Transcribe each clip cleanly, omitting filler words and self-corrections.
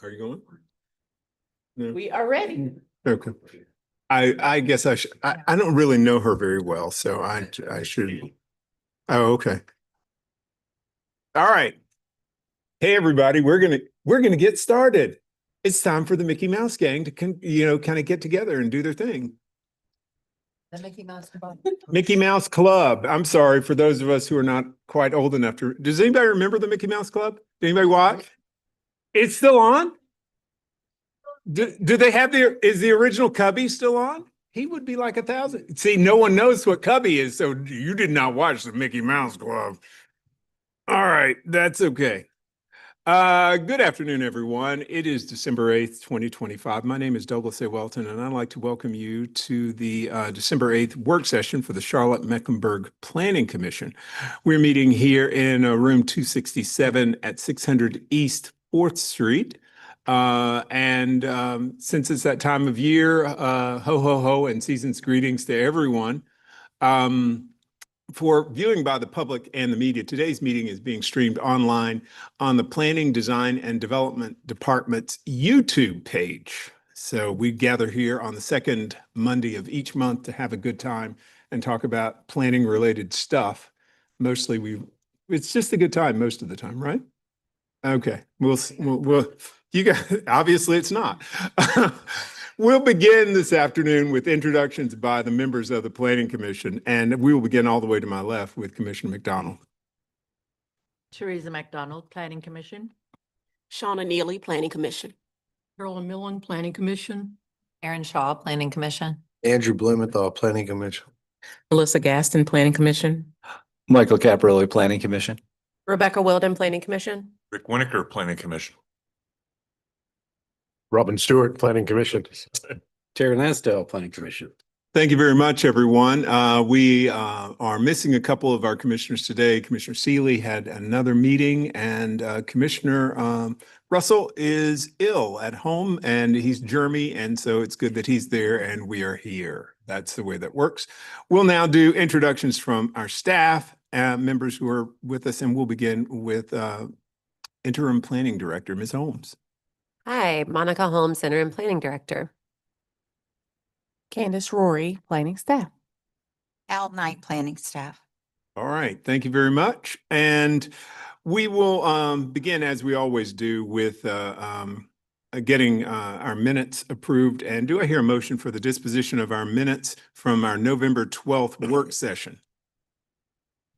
Are you going? No. We are ready. Okay. I guess I don't really know her very well, so I should. Oh, okay. All right. Hey, everybody, we're gonna get started. It's time for the Mickey Mouse Gang to kind of get together and do their thing. The Mickey Mouse Club. Mickey Mouse Club. I'm sorry for those of us who are not quite old enough to. Does anybody remember the Mickey Mouse Club? Did anybody watch? It's still on? Do they have is the original Cubby still on? He would be like 1,000. See, no one knows what Cubby is, so you did not watch the Mickey Mouse Club. All right, that's okay. Good afternoon, everyone. It is December 8th, 2025. My name is Douglas A. Welton, and I'd like to welcome you to the December 8th work session for the Charlotte-Mecklenburg Planning Commission. We're meeting here in room 267 at 600 East 4th Street. Since it's that time of year, ho, ho, ho, and season's greetings to everyone. For viewing by the public and the media, today's meeting is being streamed online on the Planning, Design, and Development Department's YouTube page. So we gather here on the second Monday of each month to have a good time and talk about planning-related stuff. Mostly it's just a good time most of the time, right? Okay, we'll you guys, obviously it's not. We'll begin this afternoon with introductions by the members of the Planning Commission, and we will begin all the way to my left with Commissioner McDonald. Teresa McDonald, Planning Commission. Shauna Neely, Planning Commission. Carolyn Millen, Planning Commission. Aaron Shaw, Planning Commission. Andrew Blumenthal, Planning Commission. Melissa Gaston, Planning Commission. Michael Caparelli, Planning Commission. Rebecca Wilden, Planning Commission. Rick Winiker, Planning Commission. Robin Stewart, Planning Commission. Terry Lansdale, Planning Commission. Thank you very much, everyone. We are missing a couple of our commissioners today. Commissioner Seeley had another meeting, and Commissioner Russell is ill at home, and he's germy, and so it's good that he's there and we are here. That's the way that works. We'll now do introductions from our staff, members who are with us, and we'll begin with Interim Planning Director, Ms. Holmes. Hi, Monica Holmes, Interim Planning Director. Candace Rory, Planning Staff. Al Knight, Planning Staff. All right, thank you very much. And we will begin, as we always do, with getting our minutes approved. And do I hear a motion for the disposition of our minutes from our November 12th work session?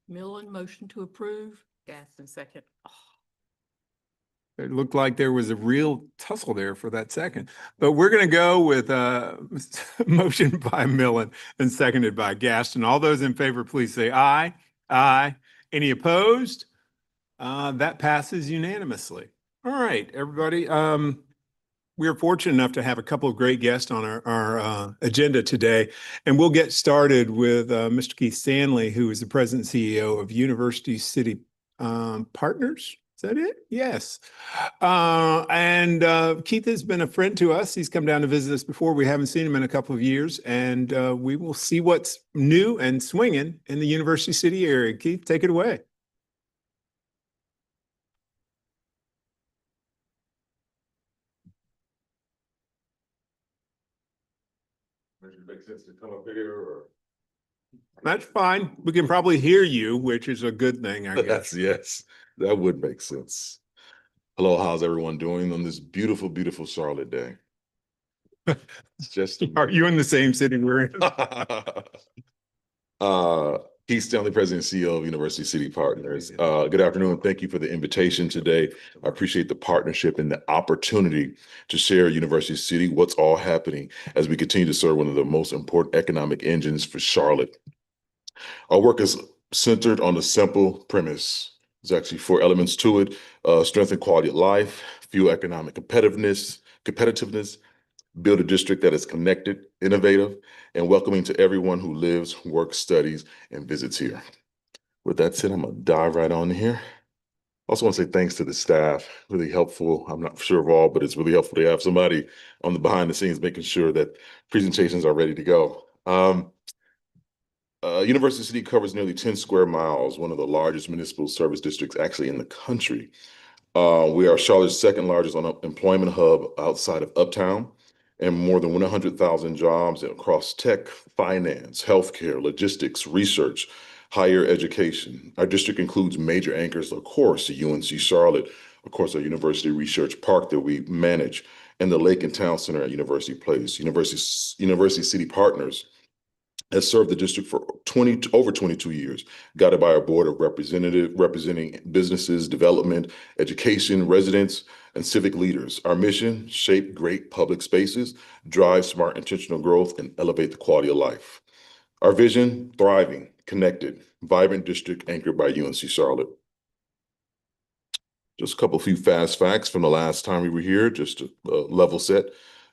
Millen, motion to approve. Gaston, second. It looked like there was a real tussle there for that second, but we're going to go with a motion by Millen and seconded by Gaston. All those in favor, please say aye. Aye. Any opposed? That passes unanimously. All right, everybody. We are fortunate enough to have a couple of great guests on our agenda today, and we'll get started with Mr. Keith Stanley, who is the President and CEO of University City Partners. Is that it? Yes. Keith has been a friend to us. He's come down to visit us before. We haven't seen him in a couple of years, and we will see what's new and swinging in the University City area. Keith, take it away. Does it make sense to come up here or? That's fine. We can probably hear you, which is a good thing, I guess. Yes, that would make sense. Hello, how's everyone doing on this beautiful, beautiful Charlotte day? It's just Are you in the same city we're in? Keith Stanley, President and CEO of University City Partners. Good afternoon. Thank you for the invitation today. I appreciate the partnership and the opportunity to share University City, what's all happening as we continue to serve one of the most important economic engines for Charlotte. Our work is centered on a simple premise. There's actually 4 elements to it: strengthen quality of life, fuel economic competitiveness, build a district that is connected, innovative, and welcoming to everyone who lives, works, studies, and visits here. With that said, I'm gonna dive right on here. Also want to say thanks to the staff, really helpful. I'm not sure of all, but it's really helpful to have somebody on the behind the scenes making sure that presentations are ready to go. University City covers nearly 10 square miles, one of the largest municipal service districts actually in the country. We are Charlotte's second largest employment hub outside of Uptown, and more than 100,000 jobs across tech, finance, healthcare, logistics, research, higher education. Our district includes major anchors, of course, the UNC Charlotte, of course, our University Research Park that we manage, and the Lake and Town Center at University Place. University City Partners has served the district for over 22 years, guided by our board of representing businesses, development, education, residents, and civic leaders. Our mission: shape great public spaces, drive smart intentional growth, and elevate the quality of life. Our vision: thriving, connected, vibrant district anchored by UNC Charlotte. Just a couple few fast facts from the last time we were here, just to level set.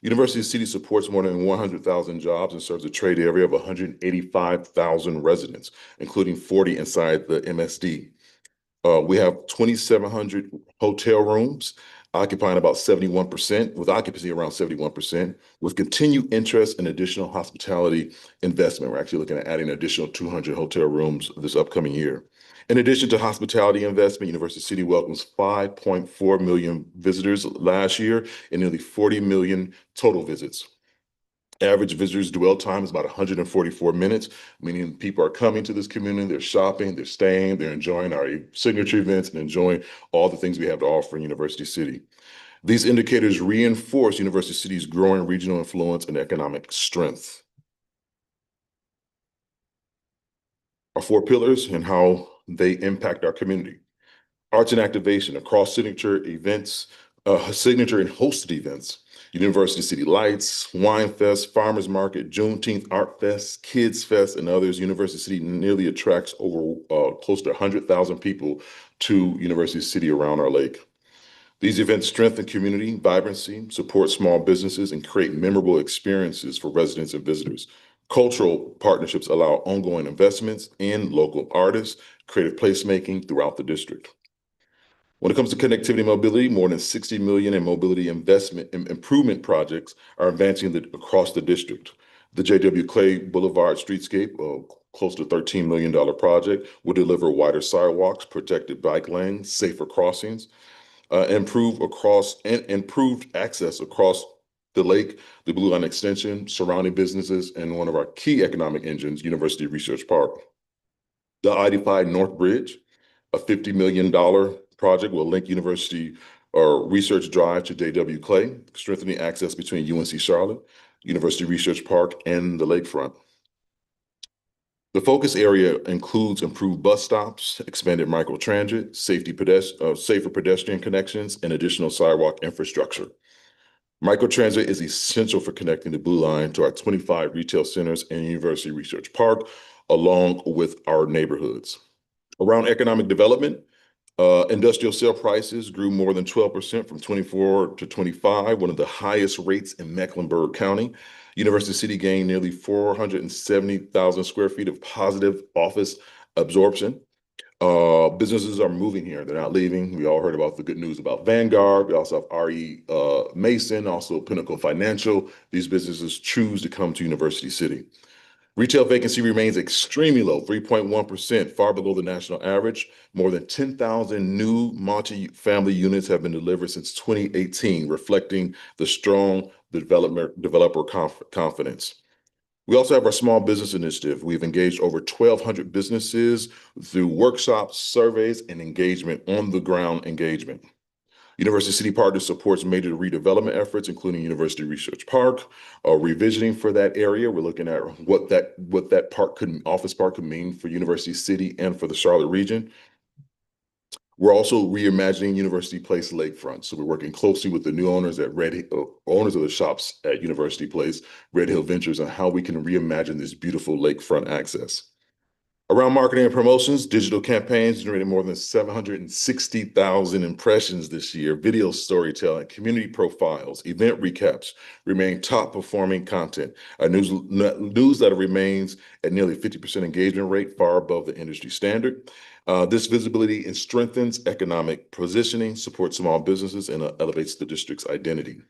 University City supports more than 100,000 jobs and serves a trade area of 185,000 residents, including 40 inside the MSD. We have 2,700 hotel rooms, occupying about 71%, with occupancy around 71%, with continued interest in additional hospitality investment. We're actually looking at adding an additional 200 hotel rooms this upcoming year. In addition to hospitality investment, University City welcomes 5.4 million visitors last year and nearly 40 million total visits. Average visitors dwell time is about 144 minutes, meaning people are coming to this community, they're shopping, they're staying, they're enjoying our signature events and enjoying all the things we have to offer in University City. These indicators reinforce University City's growing regional influence and economic strength. Our 4 pillars and how they impact our community. Arts and activation across signature events, signature and hosted events. University City Lights, Wine Fest, Farmers Market, Juneteenth Art Fest, Kids Fest, and others. University City nearly attracts over close to 100,000 people to University City around our lake. These events strengthen community vibrancy, support small businesses, and create memorable experiences for residents and visitors. Cultural partnerships allow ongoing investments in local artists, creative placemaking throughout the district. When it comes to connectivity and mobility, more than 60 million in mobility investment and improvement projects are advancing across the district. The J.W. Clay Boulevard streetscape, close to $13 million project, will deliver wider sidewalks, protected bike lanes, safer crossings, improved access across the lake, the Blue Line Extension, surrounding businesses, and one of our key economic engines, University Research Park. The I-85 North Bridge, a $50 million project, will link University Research Drive to J.W. Clay, strengthening access between UNC Charlotte, University Research Park, and the lakefront. The focus area includes improved bus stops, expanded microtransit, safer pedestrian connections, and additional sidewalk infrastructure. Microtransit is essential for connecting the Blue Line to our 25 retail centers and University Research Park, along with our neighborhoods. Around economic development, industrial sale prices grew more than 12% from 24 to 25, one of the highest rates in Mecklenburg County. University City gained nearly 470,000 square feet of positive office absorption. Businesses are moving here. They're not leaving. We all heard about the good news about Vanguard. We also have R.E. Mason, also Pinnacle Financial. These businesses choose to come to University City. Retail vacancy remains extremely low, 3.1%, far below the national average. More than 10,000 new multi-family units have been delivered since 2018, reflecting the strong developer confidence. We also have our small business initiative. We've engaged over 1,200 businesses through workshops, surveys, and on-the-ground engagement. University City Partners supports major redevelopment efforts, including University Research Park, revisiting for that area. We're looking at what that office park could mean for University City and for the Charlotte region. We're also reimagining University Place lakefront. So we're working closely with the new owners at owners of the shops at University Place, Red Hill Ventures, on how we can reimagine this beautiful lakefront access. Around marketing and promotions, digital campaigns generated more than 760,000 impressions this year. Video storytelling, community profiles, event recaps remain top performing content. Our newsletter remains at nearly 50% engagement rate, far above the industry standard. This visibility strengthens economic positioning, supports small businesses, and elevates the district's identity.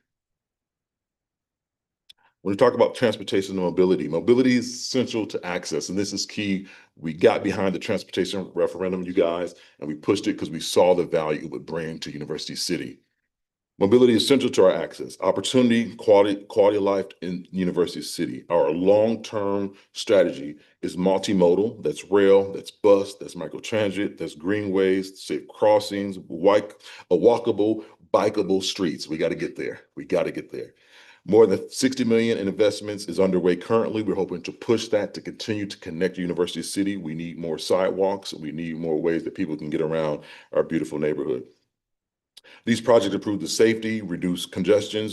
When we talk about transportation and mobility, mobility is central to access, and this is key. We got behind the transportation referendum, you guys, and we pushed it because we saw the value it would bring to University City. Mobility is central to our access, opportunity, quality of life in University City. Our long-term strategy is multimodal. That's rail, that's bus, that's microtransit, that's greenways, safe crossings, walkable, bikeable streets. We got to get there. We got to get there. More than 60 million in investments is underway currently. We're hoping to push that to continue to connect University City. We need more sidewalks. We need more ways that people can get around our beautiful neighborhood. These projects improve the safety, reduce congestion,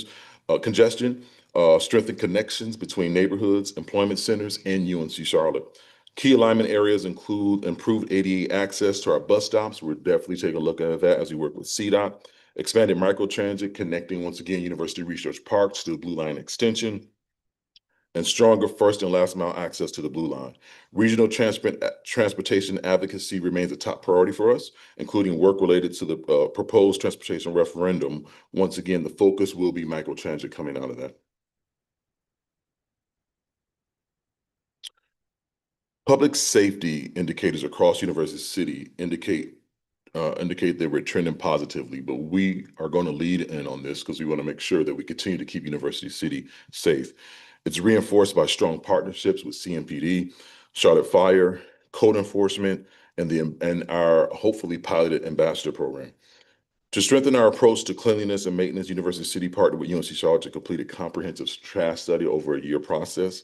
strengthen connections between neighborhoods, employment centers, and UNC Charlotte. Key alignment areas include improved ADA access to our bus stops. We're definitely taking a look at that as we work with CDOT. Expanded microtransit, connecting once again University Research Parks to the Blue Line extension, and stronger first and last mile access to the Blue Line. Regional transportation advocacy remains a top priority for us, including work related to the proposed transportation referendum. Once again, the focus will be microtransit coming out of that. Public safety indicators across University City indicate that we're trending positively, but we are going to lead in on this because we want to make sure that we continue to keep University City safe. It's reinforced by strong partnerships with CMPD, Charlotte Fire, code enforcement, and our hopefully piloted ambassador program. To strengthen our approach to cleanliness and maintenance, University City partnered with UNC Charlotte to complete a comprehensive trash study over a year process,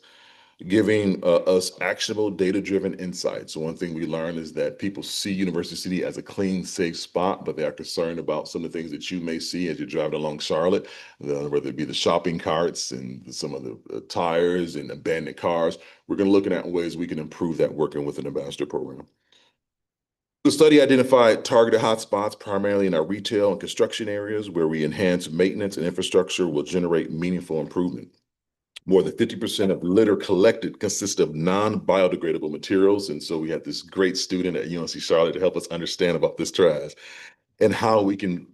giving us actionable data-driven insights. So one thing we learned is that people see University City as a clean, safe spot, but they are concerned about some of the things that you may see as you're driving along Charlotte, whether it be the shopping carts and some of the tires and abandoned cars. We're going to look at ways we can improve that working with an ambassador program. The study identified targeted hotspots primarily in our retail and construction areas where we enhance maintenance and infrastructure will generate meaningful improvement. More than 50% of litter collected consists of non-biodegradable materials. And so we had this great student at UNC Charlotte to help us understand about this trash and how we can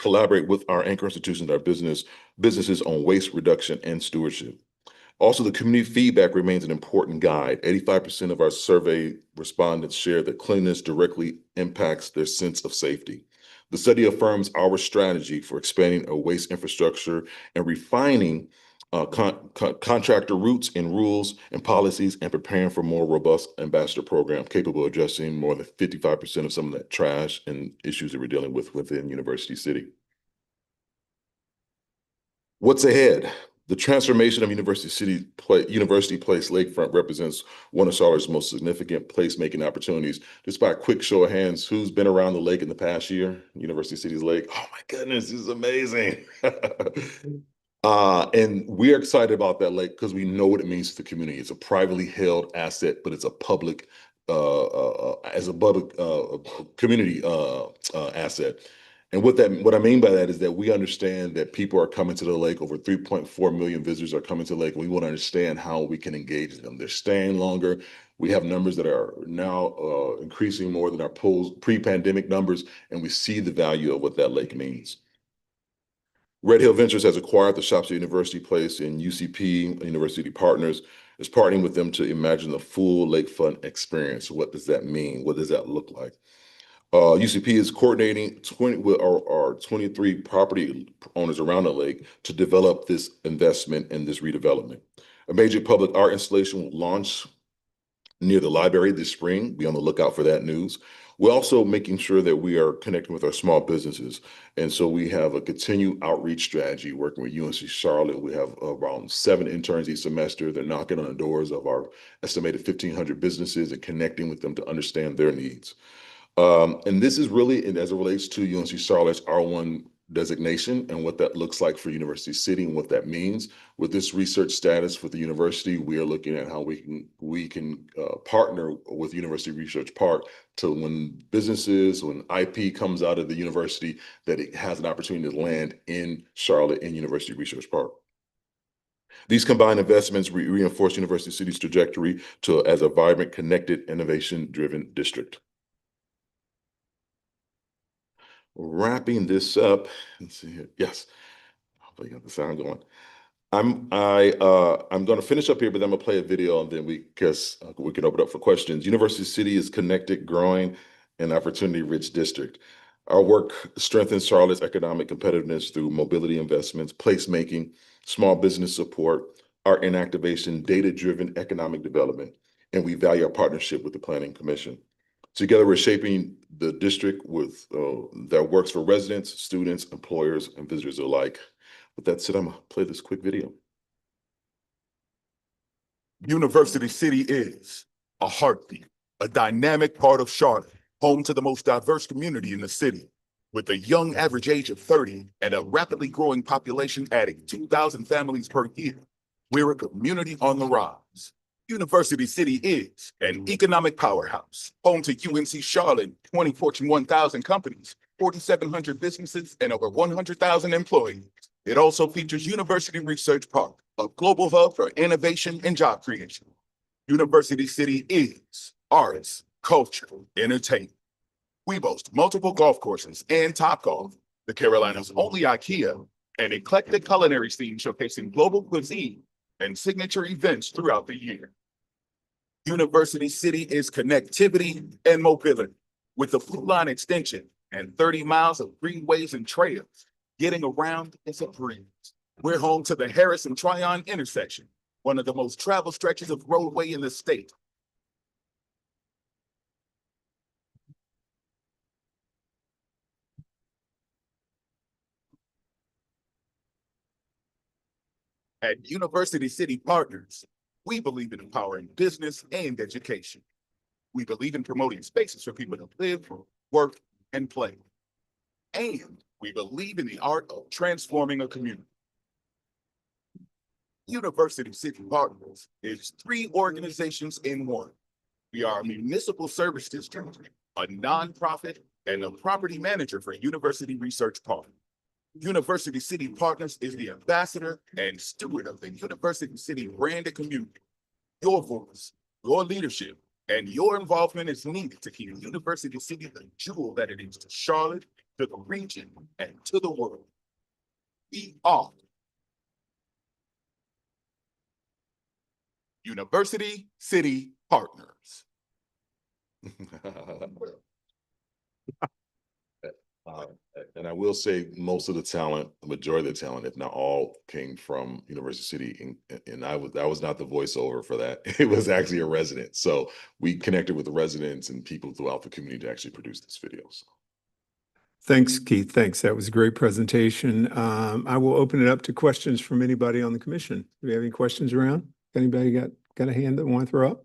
collaborate with our anchor institutions, our businesses on waste reduction and stewardship. Also, the community feedback remains an important guide. 85% of our survey respondents share that cleanliness directly impacts their sense of safety. The study affirms our strategy for expanding a waste infrastructure and refining contractor routes and rules and policies and preparing for more robust ambassador program capable of addressing more than 55% of some of that trash and issues that we're dealing with within University City. What's ahead? The transformation of University Place Lakefront represents one of Charlotte's most significant placemaking opportunities. Just by a quick show of hands, who's been around the lake in the past year? University City's lake. Oh my goodness, this is amazing. And we are excited about that lake because we know what it means to the community. It's a privately held asset, but it's a public, community asset. And what I mean by that is that we understand that people are coming to the lake. Over 3.4 million visitors are coming to the lake, and we want to understand how we can engage them. They're staying longer. We have numbers that are now increasing more than our pre-pandemic numbers, and we see the value of what that lake means. Red Hill Ventures has acquired the shops at University Place, and UCP, University Partners, is partnering with them to imagine the full lakefront experience. What does that mean? What does that look like? UCP is coordinating with our 23 property owners around the lake to develop this investment and this redevelopment. A major public art installation will launch near the library this spring. Be on the lookout for that news. We're also making sure that we are connecting with our small businesses. And so we have a continued outreach strategy working with UNC Charlotte. We have around 7 interns each semester. They're knocking on the doors of our estimated 1,500 businesses and connecting with them to understand their needs. And this is really, and as it relates to UNC Charlotte's R1 designation and what that looks like for University City and what that means. With this research status for the university, we are looking at how we can partner with University Research Park to when IP comes out of the university, that it has an opportunity to land in Charlotte in University Research Park. These combined investments reinforce University City's trajectory as a vibrant, connected, innovation-driven district. Wrapping this up, let's see here. Yes, hopefully you got the sound going. I'm gonna finish up here, but then I'm gonna play a video and then because we can open up for questions. University City is connected, growing, and opportunity-rich district. Our work strengthens Charlotte's economic competitiveness through mobility investments, placemaking, small business support, art and activation, data-driven economic development, and we value our partnership with the Planning Commission. Together, we're shaping the district with that works for residents, students, employers, and visitors alike. With that said, I'm gonna play this quick video. University City is a heartbeat, a dynamic part of Charlotte, home to the most diverse community in the city. With a young average age of 30 and a rapidly growing population adding 2,000 families per year, we're a community on the rise. University City is an economic powerhouse, home to UNC Charlotte, 20 Fortune 1000 companies, 4,700 businesses, and over 100,000 employees. It also features University Research Park, a global hub for innovation and job creation. University City is arts, culture, entertainment. We boast multiple golf courses and Topgolf, the Carolinas' only IKEA, an eclectic culinary scene showcasing global cuisine and signature events throughout the year. University City is connectivity and mobility. With the Blue Line extension and 30 miles of greenways and trails, getting around is a breeze. We're home to the Harris and Tryon intersection, one of the most traveled stretches of roadway in the state. At University City Partners, we believe in empowering business and education. We believe in promoting spaces for people to live, work, and play. And we believe in the art of transforming a community. University City Partners is 3 organizations in one. We are a municipal service district, a nonprofit, and a property manager for University Research Park. University City Partners is the ambassador and steward of the University City brand and community. Your voice, your leadership, and your involvement is needed to keep University City the jewel that it is to Charlotte, to the region, and to the world. We are University City Partners. And I will say most of the talent, the majority of the talent, if not all, came from University City. And I was not the voiceover for that. It was actually a resident. So we connected with the residents and people throughout the community to actually produce this video. So. Thanks, Keith. Thanks. That was a great presentation. I will open it up to questions from anybody on the commission. Do we have any questions around? Anybody got a hand that want to throw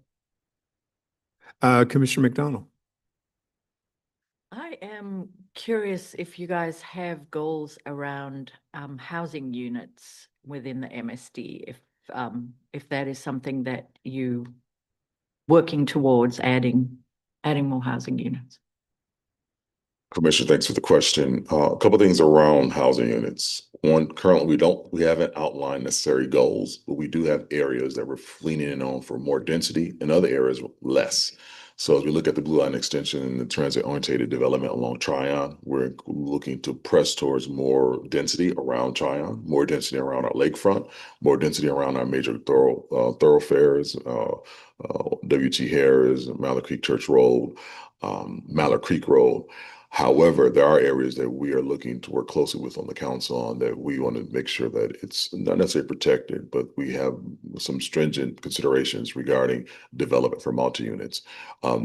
up? Commissioner McDonald. I am curious if you guys have goals around housing units within the MSD, if that is something that you working towards adding more housing units. Commissioner, thanks for the question. A couple things around housing units. One, currently we haven't outlined necessary goals, but we do have areas that we're leaning in on for more density and other areas less. So as we look at the Blue Line extension and the transit-oriented development along Tryon, we're looking to press towards more density around Tryon, more density around our lakefront, more density around our major thoroughfares, W.T. Harris, Mallard Creek Church Road, Mallard Creek Road. However, there are areas that we are looking to work closely with on the council on that we want to make sure that it's not necessarily protected, but we have some stringent considerations regarding development for multi-units.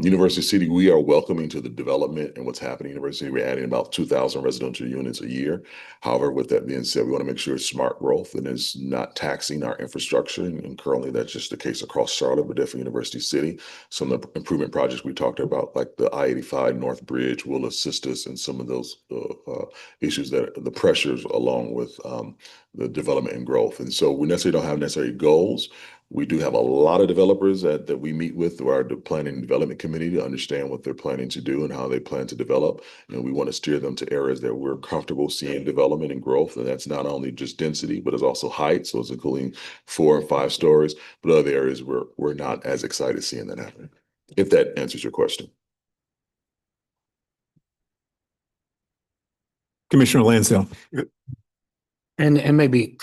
University City, we are welcoming to the development and what's happening. University, we're adding about 2,000 residential units a year. However, with that being said, we want to make sure it's smart growth and it's not taxing our infrastructure. And currently that's just the case across Charlotte, but definitely University City. Some of the improvement projects we talked about, like the I-85 North Bridge, will assist us in some of those issues that the pressures along with the development and growth. And so we necessarily don't have necessary goals. We do have a lot of developers that we meet with through our planning and development committee to understand what they're planning to do and how they plan to develop. And we want to steer them to areas that we're comfortable seeing development and growth. And that's not only just density, but it's also height. So it's including 4 and 5 stories, but other areas where we're not as excited seeing that happen. If that answers your question. Commissioner Lansdale. And maybe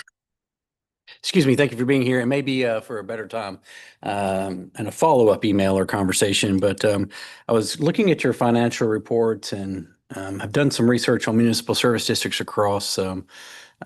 excuse me, thank you for being here. It may be for a better time and a follow-up email or conversation, but I was looking at your financial reports and have done some research on municipal service districts across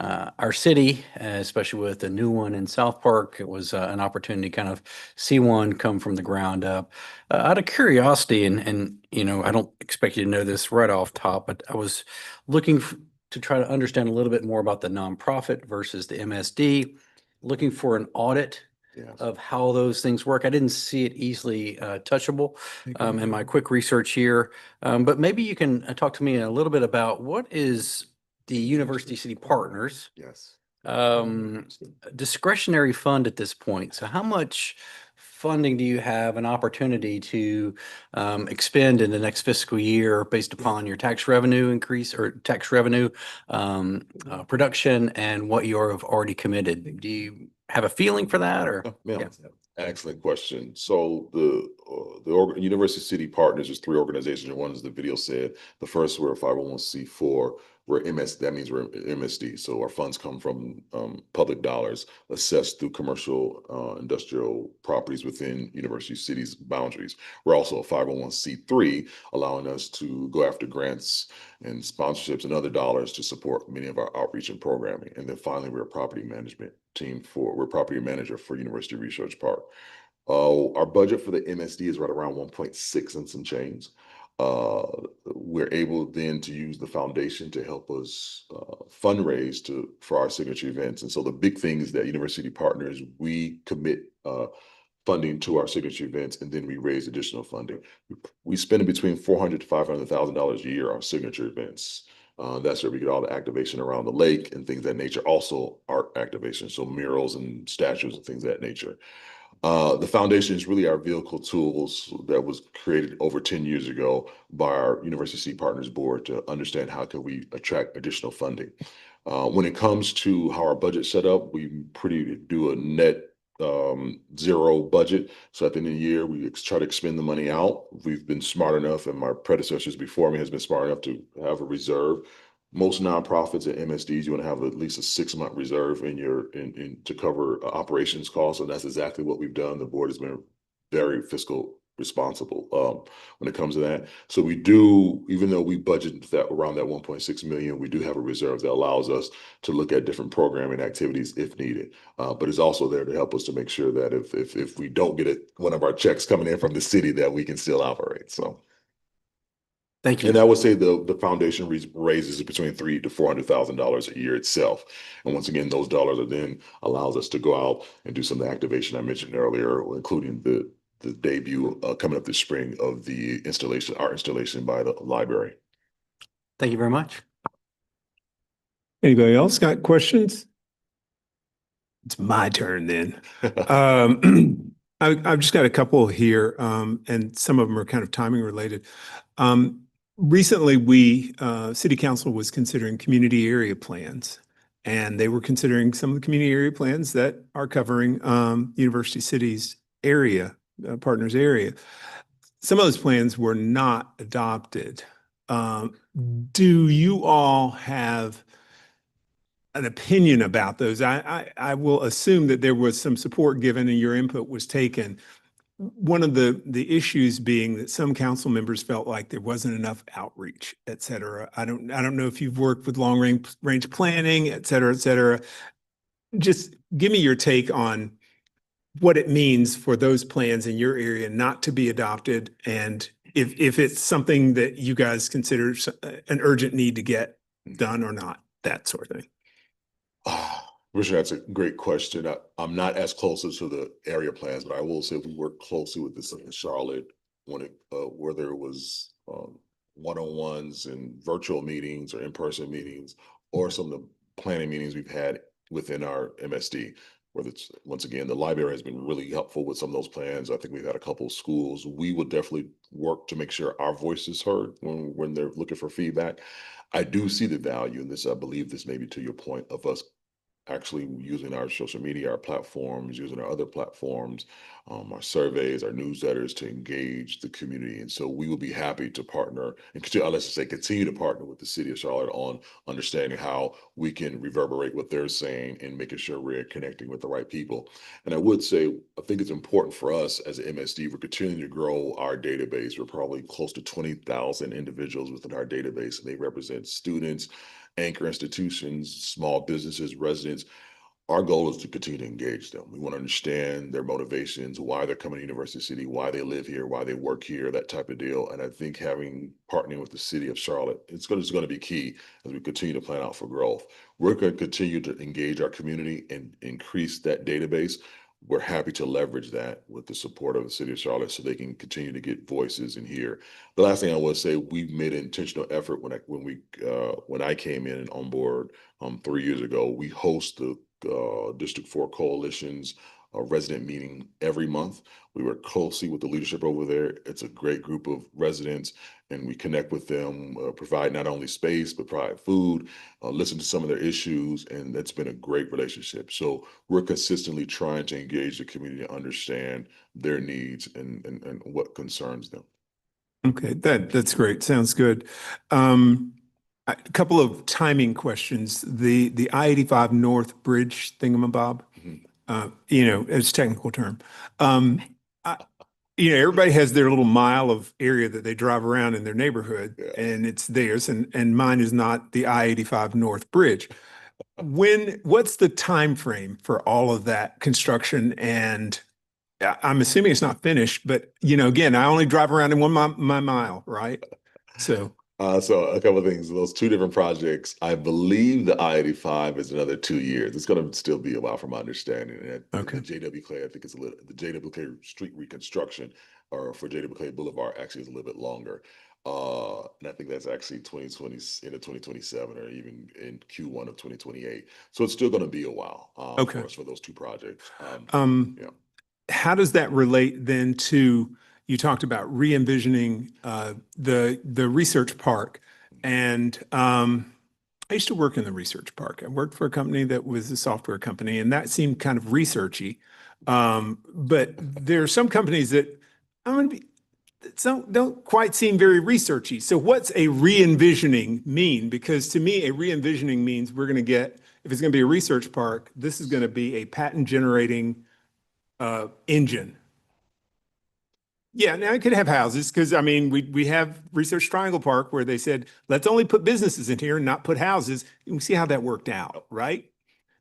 our city, especially with the new one in South Park. It was an opportunity to kind of see one come from the ground up. Out of curiosity, and you know, I don't expect you to know this right off top, but I was looking to try to understand a little bit more about the nonprofit versus the MSD, looking for an audit Yes. of how those things work. I didn't see it easily touchable in my quick research here, but maybe you can talk to me a little bit about what is the University City Partners Yes. discretionary fund at this point. So how much funding do you have an opportunity to expend in the next fiscal year based upon your tax revenue increase or tax revenue production and what you have already committed? Do you have a feeling for that or? Yeah. Excellent question. So the University City Partners is 3 organizations. One, as the video said, the first we're a 501c4. We're that means we're MSD. So our funds come from public dollars assessed through commercial industrial properties within University City's boundaries. We're also a 501c3, allowing us to go after grants and sponsorships and other dollars to support many of our outreach and programming. And then finally, we're a property management team we're property manager for University Research Park. Our budget for the MSD is right around 1.6 and some change. We're able then to use the foundation to help us fundraise for our signature events. And so the big thing is that University Partners, we commit funding to our signature events, and then we raise additional funding. We spend between $400,000 to $500,000 a year on signature events. That's where we get all the activation around the lake and things of that nature. Also art activation, so murals and statues and things of that nature. The foundation is really our vehicle tools that was created over 10 years ago by our University City Partners board to understand how can we attract additional funding. When it comes to how our budget's set up, we do a net zero budget. So at the end of the year, we try to expend the money out. We've been smart enough, and my predecessors before me has been smart enough to have a reserve. Most nonprofits and MSDs, you want to have at least a 6-month reserve to cover operations costs, and that's exactly what we've done. The board has been very fiscal responsible when it comes to that. So we do, even though we budget that around that 1.6 million, we do have a reserve that allows us to look at different programming activities if needed. But it's also there to help us to make sure that if we don't get one of our checks coming in from the city, that we can still operate. So. Thank you. And I would say the foundation raises between $300,000 to $400,000 a year itself. And once again, those dollars are then allows us to go out and do some of the activation I mentioned earlier, including the debut coming up this spring of the art installation by the library. Thank you very much. Anybody else got questions? It's my turn then. I've just got a couple here, and some of them are kind of timing related. Recently, City Council was considering community area plans, and they were considering some of the community area plans that are covering University City's area, partners area. Some of those plans were not adopted. Do you all have an opinion about those? I will assume that there was some support given and your input was taken. One of the issues being that some council members felt like there wasn't enough outreach, et cetera. I don't know if you've worked with long range planning, et cetera, et cetera. Just give me your take on what it means for those plans in your area not to be adopted, and if it's something that you guys consider an urgent need to get done or not, that sort of thing. Richard, that's a great question. I'm not as close to the area plans, but I will say we work closely with this in Charlotte whether it was one-on-ones and virtual meetings or in-person meetings, or some of the planning meetings we've had within our MSD. Whether it's, once again, the library has been really helpful with some of those plans. I think we've had a couple of schools. We would definitely work to make sure our voice is heard when they're looking for feedback. I do see the value in this. I believe this may be to your point of us actually using our social media, our platforms, using our other platforms, our surveys, our newsletters to engage the community. And so we will be happy to partner and continue, let's just say, continue to partner with the city of Charlotte on understanding how we can reverberate what they're saying and making sure we're connecting with the right people. And I would say, I think it's important for us as an MSD, we're continuing to grow our database. We're probably close to 20,000 individuals within our database, and they represent students, anchor institutions, small businesses, residents. Our goal is to continue to engage them. We want to understand their motivations, why they're coming to University City, why they live here, why they work here, that type of deal. And I think partnering with the city of Charlotte, it's going to be key as we continue to plan out for growth. We're going to continue to engage our community and increase that database. We're happy to leverage that with the support of the city of Charlotte so they can continue to get voices in here. The last thing I want to say, we've made an intentional effort when I came in and on board 3 years ago. We host the District 4 Coalition's resident meeting every month. We work closely with the leadership over there. It's a great group of residents, and we connect with them, provide not only space, but provide food, listen to some of their issues, and that's been a great relationship. So we're consistently trying to engage the community to understand their needs and what concerns them. Okay, that's great. Sounds good. A couple of timing questions. The I-85 North Bridge thingamabob, it's a technical term. Everybody has their little mile of area that they drive around in their neighborhood, and it's theirs, and mine is not the I-85 North Bridge. What's the time frame for all of that construction? And I'm assuming it's not finished, but again, I only drive around in my mile, right? So a couple of things, those two different projects, I believe the I-85 is another 2 years. It's going to still be a while from my understanding. And okay. The J.W. Clay, I think it's the J.W. Clay street reconstruction or for J.W. Clay Boulevard actually is a little bit longer. And I think that's actually 2020 into 2027 or even in Q1 of 2028. So it's still going to be a while Okay. for us for those two projects. How does that relate then to, you talked about re-envisioning the research park, and I used to work in the research park. I worked for a company that was a software company, and that seemed kind of researchy. But there are some companies that don't quite seem very researchy. So what's a re-envisioning mean? Because to me, a re-envisioning means we're going to get, if it's going to be a research park, this is going to be a patent generating engine. Yeah, now it could have houses because we have Research Triangle Park where they said, let's only put businesses in here and not put houses. You can see how that worked out, right?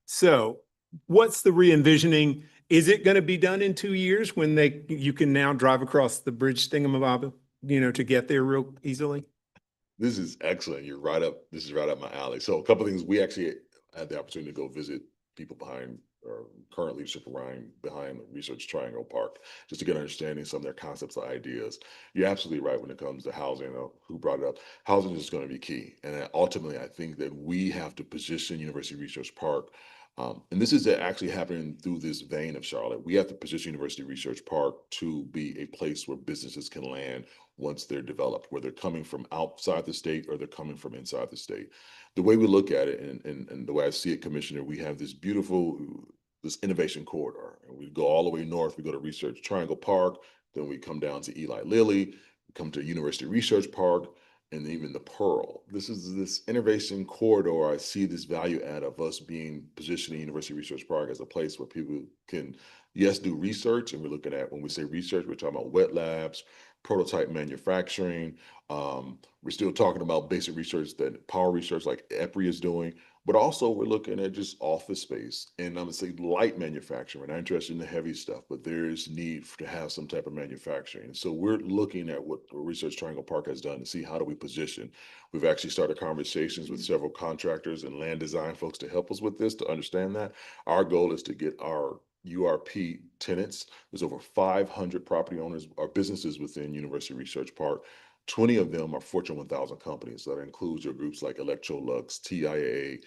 So what's the re-envisioning? Is it going to be done in 2 years when you can now drive across the bridge thingamabob, to get there real easily? This is excellent. This is right up my alley. So a couple of things, we actually had the opportunity to go visit people behind or current leadership behind Research Triangle Park, just to get an understanding of some of their concepts and ideas. You're absolutely right when it comes to housing. Who brought it up? Housing is going to be key. And ultimately, I think that we have to position University Research Park, and this is actually happening through this vein of Charlotte. We have to position University Research Park to be a place where businesses can land once they're developed, whether they're coming from outside the state or they're coming from inside the state. The way we look at it and the way I see it, Commissioner, we have this innovation corridor, and we go all the way north. We go to Research Triangle Park, then we come down to Eli Lilly, come to University Research Park, and even the Pearl. This innovation corridor. I see this value add of us positioning University Research Park as a place where people can, yes, do research. And we're looking at, when we say research, we're talking about wet labs, prototype manufacturing. We're still talking about basic research, that power research like EPRI is doing, but also we're looking at just office space, and I'm gonna say light manufacturing. We're not interested in the heavy stuff, but there is need to have some type of manufacturing. So we're looking at what Research Triangle Park has done to see how do we position. We've actually started conversations with several contractors and land design folks to help us with this, to understand that. Our goal is to get our URP tenants. There's over 500 property owners or businesses within University Research Park. 20 of them are Fortune 1000 companies. So that includes your groups like Electrolux, TIAA,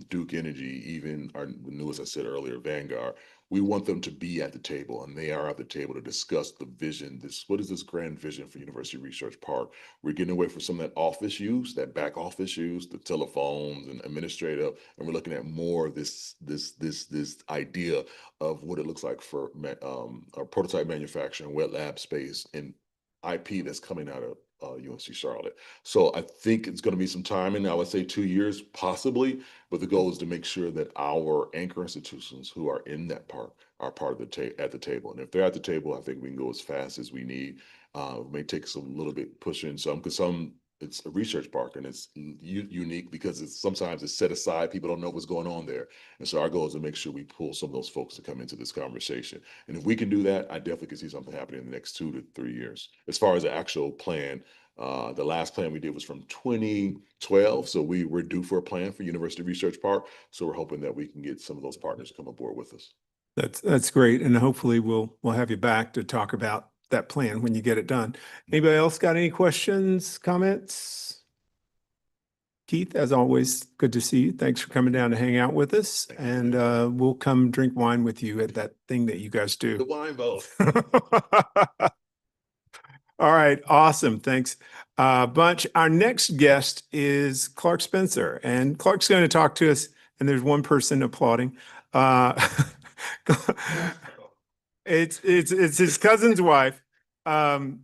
Duke Energy, even our newest, I said earlier, Vanguard. We want them to be at the table, and they are at the table to discuss the vision. What is this grand vision for University Research Park? We're getting away from some of that office use, that back office use, the telephones and administrative, and we're looking at more of this idea of what it looks like for our prototype manufacturing, wet lab space, and IP that's coming out of UNC Charlotte. So I think it's going to be some time, and I would say 2 years possibly, but the goal is to make sure that our anchor institutions who are in that park are part of at the table. And if they're at the table, I think we can go as fast as we need. It may take us a little bit pushing because it's a research park, and it's unique because sometimes it's set aside. People don't know what's going on there. And so our goal is to make sure we pull some of those folks to come into this conversation. And if we can do that, I definitely can see something happening in the next 2 to 3 years. As far as the actual plan, the last plan we did was from 2012. So we're due for a plan for University Research Park. So we're hoping that we can get some of those partners to come aboard with us. That's great. And hopefully we'll have you back to talk about that plan when you get it done. Anybody else got any questions, comments? Keith, as always, good to see you. Thanks for coming down to hang out with us. And we'll come drink wine with you at that thing that you guys do. The wine vote. All right. Awesome. Thanks bunch. Our next guest is Clark Spencer, and Clark's going to talk to us. And there's one person applauding. It's his cousin's wife. And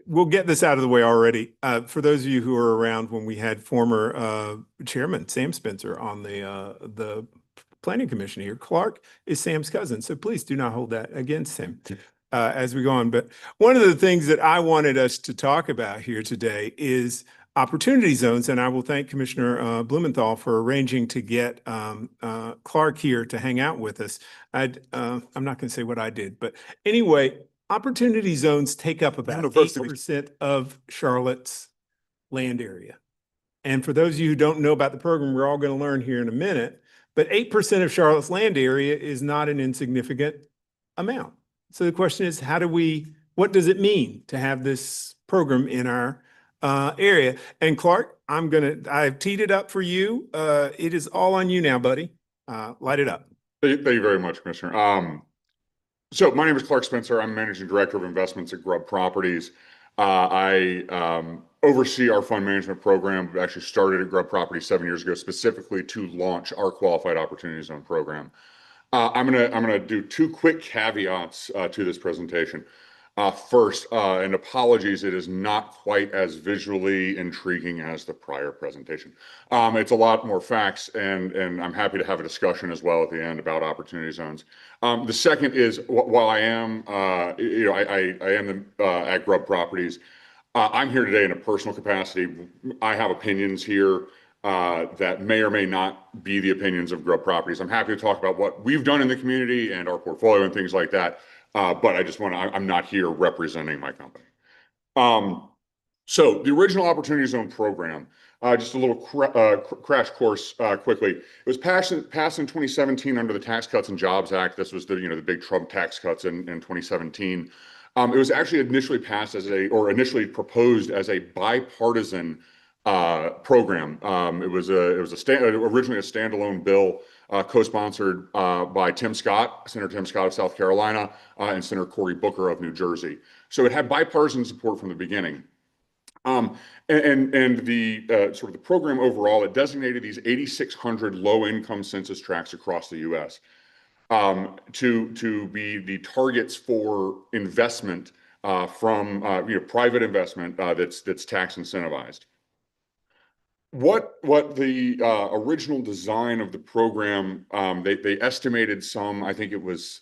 we'll get this out of the way already. For those of you who were around when we had former chairman Sam Spencer on the planning commission here, Clark is Sam's cousin. So please do not hold that against him as we go on. But one of the things that I wanted us to talk about here today is opportunity zones. And I will thank Commissioner Blumenthal for arranging to get Clark here to hang out with us. I'm not going to say what I did, but anyway, opportunity zones take up about 8% of Charlotte's land area. And for those of you who don't know about the program, we're all going to learn here in a minute, but 8% of Charlotte's land area is not an insignificant amount. So the question is, what does it mean to have this program in our area? And Clark, I've teed it up for you. It is all on you now, buddy. Light it up. Thank you very much, Commissioner. So my name is Clark Spencer. I'm Managing Director of Investments at Grubb Properties. I oversee our fund management program. We actually started at Grubb Properties 7 years ago, specifically to launch our Qualified Opportunity Zone program. I'm gonna do 2 quick caveats to this presentation. First, and apologies, it is not quite as visually intriguing as the prior presentation. It's a lot more facts, and I'm happy to have a discussion as well at the end about opportunity zones. The second is, while I am, I am at Grubb Properties, I'm here today in a personal capacity. I have opinions here that may or may not be the opinions of Grubb Properties. I'm happy to talk about what we've done in the community and our portfolio and things like that. But I'm not here representing my company. So the original Opportunity Zone program, just a little crash course quickly. It was passed in 2017 under the Tax Cuts and Jobs Act. This was the big Trump tax cuts in 2017. It was actually initially initially proposed as a bipartisan program. It was originally a standalone bill co-sponsored by Senator Tim Scott of South Carolina and Senator Cory Booker of New Jersey. So it had bipartisan support from the beginning. And the sort of the program overall, it designated these 8,600 low-income census tracts across the U.S. To be the targets for investment from private investment that's tax incentivized. What the original design of the program, they estimated some, I think it was,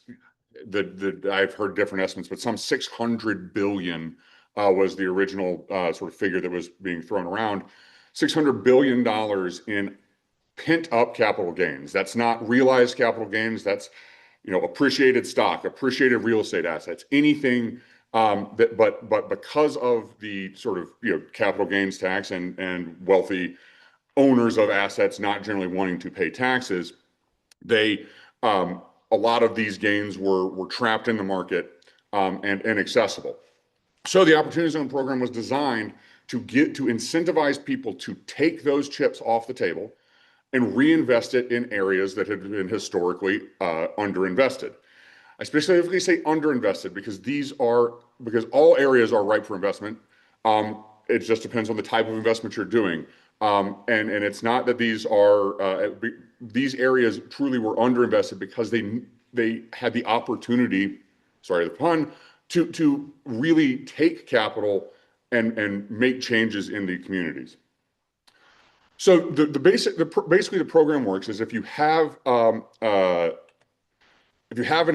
I've heard different estimates, but some 600 billion was the original sort of figure that was being thrown around. $600 billion in pent up capital gains. That's not realized capital gains. That's, appreciated stock, appreciated real estate assets, anything but because of the sort of capital gains tax and wealthy owners of assets not generally wanting to pay taxes, they a lot of these gains were trapped in the market and inaccessible. So the Opportunity Zone program was designed to incentivize people to take those chips off the table and reinvest it in areas that had been historically underinvested. I specifically say underinvested because all areas are ripe for investment. It just depends on the type of investment you're doing. And it's not that these areas truly were underinvested because they had the opportunity, sorry the pun, to really take capital and make changes in the communities. So basically the program works is if you have an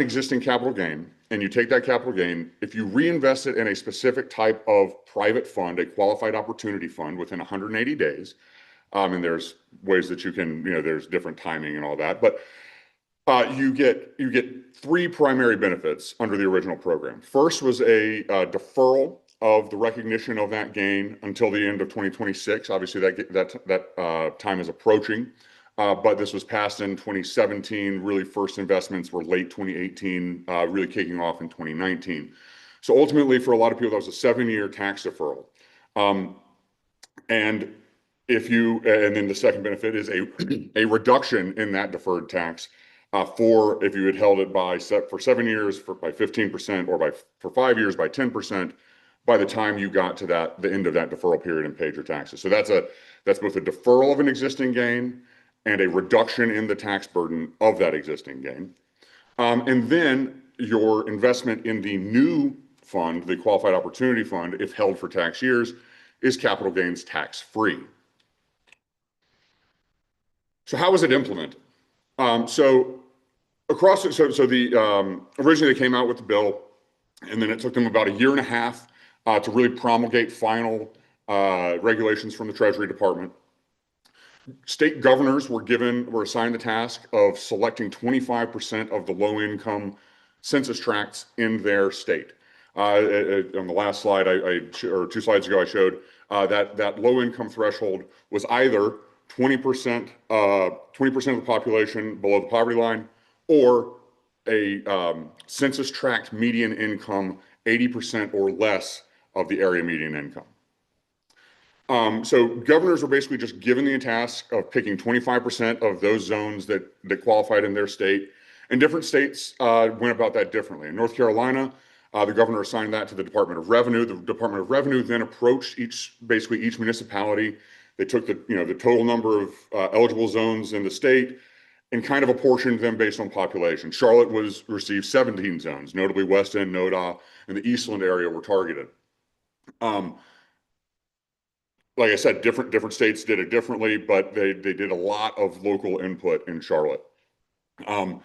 existing capital gain and you take that capital gain, if you reinvest it in a specific type of private fund, a qualified opportunity fund within 180 days, and there's ways that you can, there's different timing and all that, but you get three primary benefits under the original program. First was a deferral of the recognition of that gain until the end of 2026. Obviously, that time is approaching. But this was passed in 2017. Really, first investments were late 2018, really kicking off in 2019. So ultimately, for a lot of people, that was a 7-year tax deferral. And then the second benefit is a reduction in that deferred tax for if you had held it for 7 years by 15% or for 5 years by 10% by the time you got to the end of that deferral period and paid your taxes. So that's both a deferral of an existing gain and a reduction in the tax burden of that existing gain. And then your investment in the new fund, the Qualified Opportunity Fund, if held for tax years, is capital gains tax-free. So how was it implemented? Originally they came out with the bill, and then it took them about 1.5 years to really promulgate final regulations from the Treasury Department. State governors were assigned the task of selecting 25% of the low-income census tracts in their state. On the last slide, or 2 slides ago, I showed that low-income threshold was either 20% of the population below the poverty line, or a census tract median income 80% or less of the area median income. So governors were basically just given the task of picking 25% of those zones that qualified in their state, and different states went about that differently. In North Carolina, the governor assigned that to the Department of Revenue. The Department of Revenue then approached each municipality. They took the total number of eligible zones in the state and kind of apportioned them based on population. Charlotte received 17 zones, notably West End, Noda, and the Eastland area were targeted. Like I said, different states did it differently, but they did a lot of local input in Charlotte. And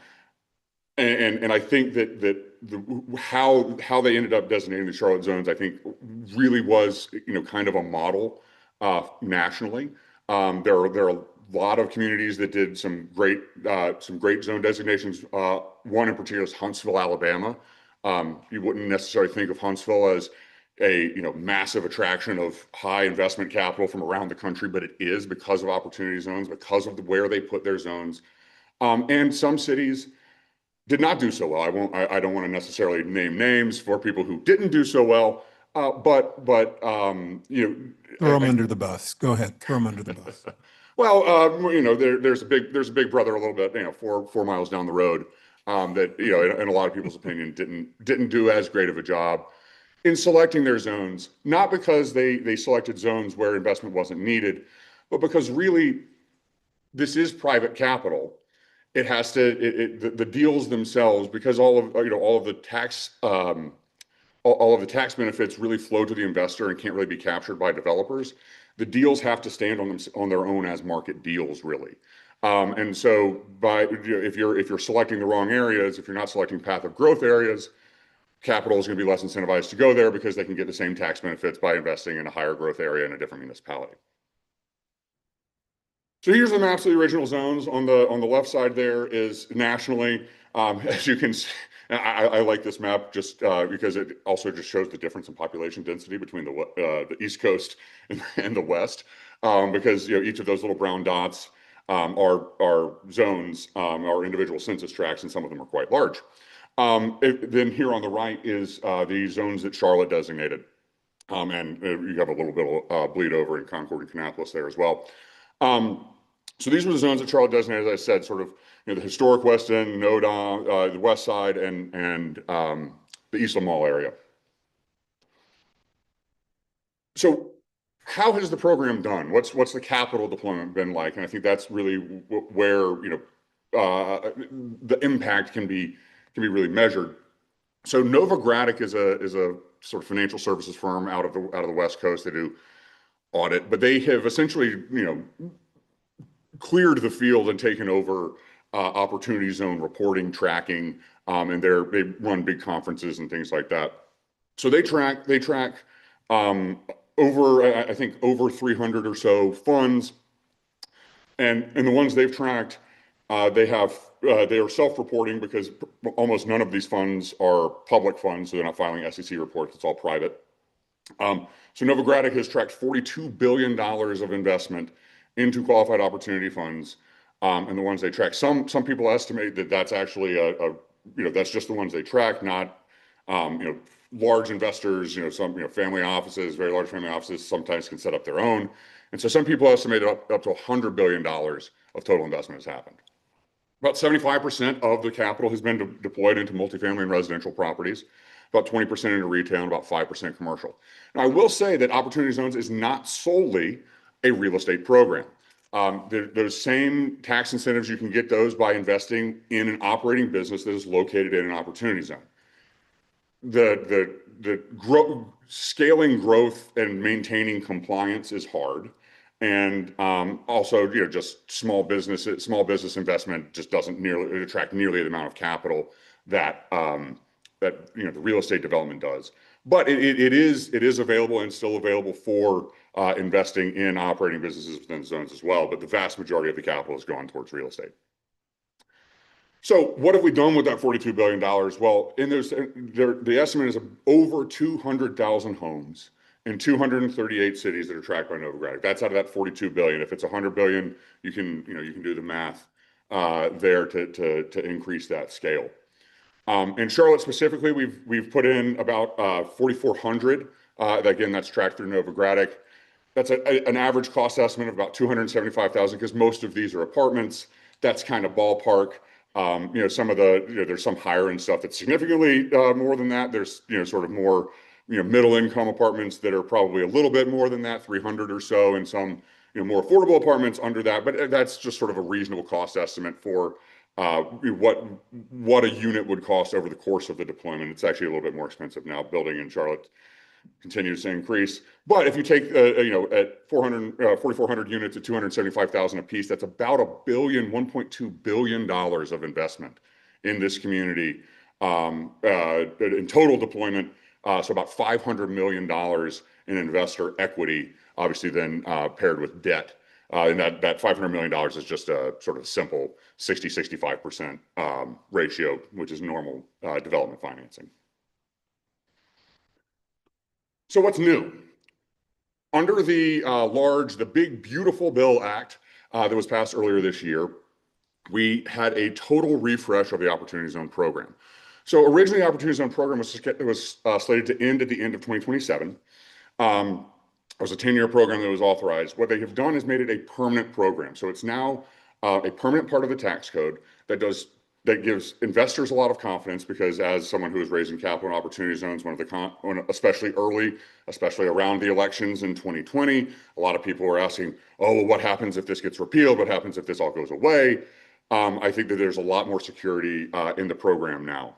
I think that how they ended up designating the Charlotte zones, I think, really was kind of a model nationally. There are a lot of communities that did some great zone designations. One in particular is Huntsville, Alabama. You wouldn't necessarily think of Huntsville as a massive attraction of high investment capital from around the country, but it is because of opportunity zones, because of where they put their zones. And some cities did not do so well. I don't want to necessarily name names for people who didn't do so well, but throw them under the bus. Go ahead, throw them under the bus. Well, there's a big brother a little bit, 4 miles down the road, that in a lot of people's opinion didn't do as great of a job in selecting their zones, not because they selected zones where investment wasn't needed, but because really this is private capital. It has to the deals themselves, because all of the tax benefits really flow to the investor and can't really be captured by developers. The deals have to stand on their own as market deals, really. And so if you're selecting the wrong areas, if you're not selecting path of growth areas, capital is going to be less incentivized to go there because they can get the same tax benefits by investing in a higher growth area in a different municipality. So here's the maps of the original zones. On the left side there is nationally. As you can see, I like this map just because it also just shows the difference in population density between the East Coast and the West, because each of those little brown dots are zones, are individual census tracts, and some of them are quite large. Then here on the right is the zones that Charlotte designated. And you have a little bit of bleed over in Concord and Kannapolis there as well. So these were the zones that Charlotte designated, as I said, sort of, the historic West End, NoDa, the West Side, and the Eastland Mall area. So how has the program done? What's the capital deployment been like? And I think that's really where, the impact can be really measured. So Novogradac is a sort of financial services firm out of the West Coast. They do audit, but they have essentially, cleared the field and taken over opportunity zone reporting, tracking, and they run big conferences and things like that. So they track I think over 300 or so funds, and the ones they've tracked, they are self-reporting because almost none of these funds are public funds, so they're not filing SEC reports. It's all private. So Novogradac has tracked $42 billion of investment into qualified opportunity funds, and the ones they track. Some people estimate that that's actually that's just the ones they track, not large investors. Some family offices, very large family offices, sometimes can set up their own, and so some people estimate up to $100 billion of total investment has happened. About 75% of the capital has been deployed into multifamily and residential properties, about 20% into retail, and about 5% commercial. Now, I will say that Opportunity Zones is not solely a real estate program. Those same tax incentives, you can get those by investing in an operating business that is located in an Opportunity Zone. The scaling growth and maintaining compliance is hard. And also, just small business investment just doesn't attract nearly the amount of capital that the real estate development does. But it is available and still available for investing in operating businesses within zones as well. But the vast majority of the capital has gone towards real estate. So what have we done with that $42 billion? Well, the estimate is over 200,000 homes in 238 cities that are tracked by Novogradac. That's out of that $42 billion. If it's $100 billion, you can do the math there to increase that scale. In Charlotte specifically, we've put in about 4,400. Again, that's tracked through Novogradac. That's an average cost estimate of about $275,000 because most of these are apartments. That's kind of ballpark. Some of there's some higher end stuff that's significantly more than that. There's sort of more middle income apartments that are probably a little bit more than that, 300 or so, and some more affordable apartments under that. But that's just sort of a reasonable cost estimate for what a unit would cost over the course of the deployment. It's actually a little bit more expensive now. Building in Charlotte continues to increase. But if you take at 4,400 units at $275,000 a piece, that's about $1.2 billion of investment in this community in total deployment. So about $500 million in investor equity, obviously then paired with debt. And that $500 million is just a sort of simple 60-65% ratio, which is normal development financing. So what's new? Under the Big Beautiful Bill Act that was passed earlier this year, we had a total refresh of the Opportunity Zone program. So originally, the Opportunity Zone program was slated to end at the end of 2027. It was a 10-year program that was authorized. What they have done is made it a permanent program. So it's now a permanent part of the tax code that gives investors a lot of confidence because as someone who is raising capital in Opportunity Zones, especially early, especially around the elections in 2020, a lot of people were asking, oh, well, what happens if this gets repealed? What happens if this all goes away? I think that there's a lot more security in the program now.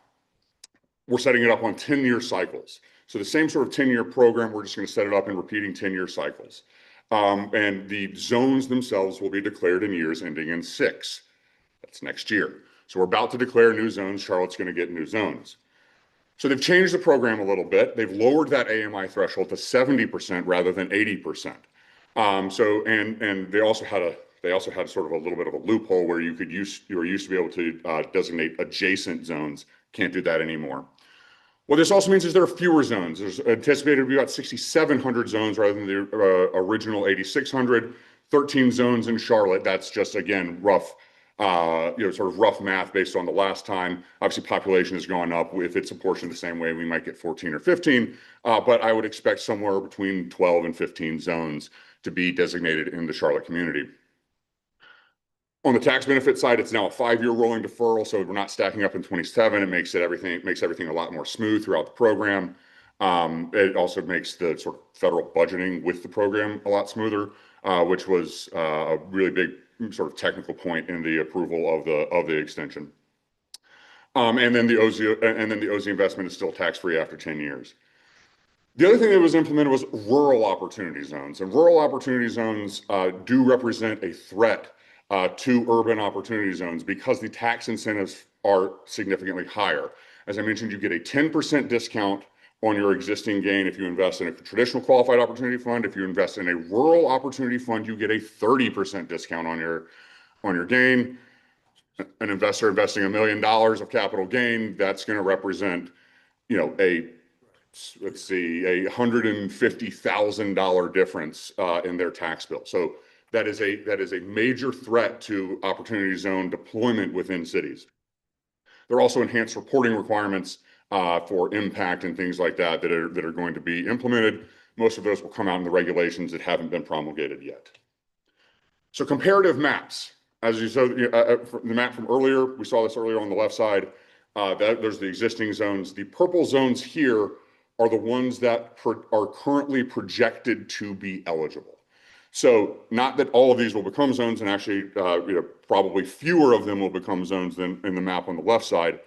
We're setting it up on 10-year cycles. So the same sort of 10-year program, we're just going to set it up in repeating 10-year cycles. And the zones themselves will be declared in years ending in 6. That's next year. So we're about to declare new zones. Charlotte's going to get new zones. So they've changed the program a little bit. They've lowered that AMI threshold to 70% rather than 80%. And they also had sort of a little bit of a loophole where you were used to be able to designate adjacent zones. Can't do that anymore. What this also means is there are fewer zones. There's anticipated to be about 6,700 zones rather than the original 8,600. 13 zones in Charlotte. That's just, again, rough, sort of rough math based on the last time. Obviously, population has gone up. If it's apportioned the same way, we might get 14 or 15. But I would expect somewhere between 12 and 15 zones to be designated in the Charlotte community. On the tax benefit side, it's now a 5-year rolling deferral, so we're not stacking up in 27. It makes everything a lot more smooth throughout the program. It also makes the sort of federal budgeting with the program a lot smoother, which was a really big sort of technical point in the approval of the extension. And then the OZ investment is still tax-free after 10 years. The other thing that was implemented was rural opportunity zones, and rural opportunity zones do represent a threat to urban opportunity zones because the tax incentives are significantly higher. As I mentioned, you get a 10% discount on your existing gain if you invest in a traditional qualified opportunity fund. If you invest in a rural opportunity fund, you get a 30% discount on your gain. An investor investing $1 million of capital gain, that's going to represent, let's see, $150,000 difference in their tax bill. So that is a major threat to opportunity zone deployment within cities. There are also enhanced reporting requirements for impact and things like that that are going to be implemented. Most of those will come out in the regulations that haven't been promulgated yet. So comparative maps, as you saw, the map from earlier, we saw this earlier on the left side. There's the existing zones. The purple zones here are the ones that are currently projected to be eligible. So not that all of these will become zones, and actually, probably fewer of them will become zones than in the map on the left side.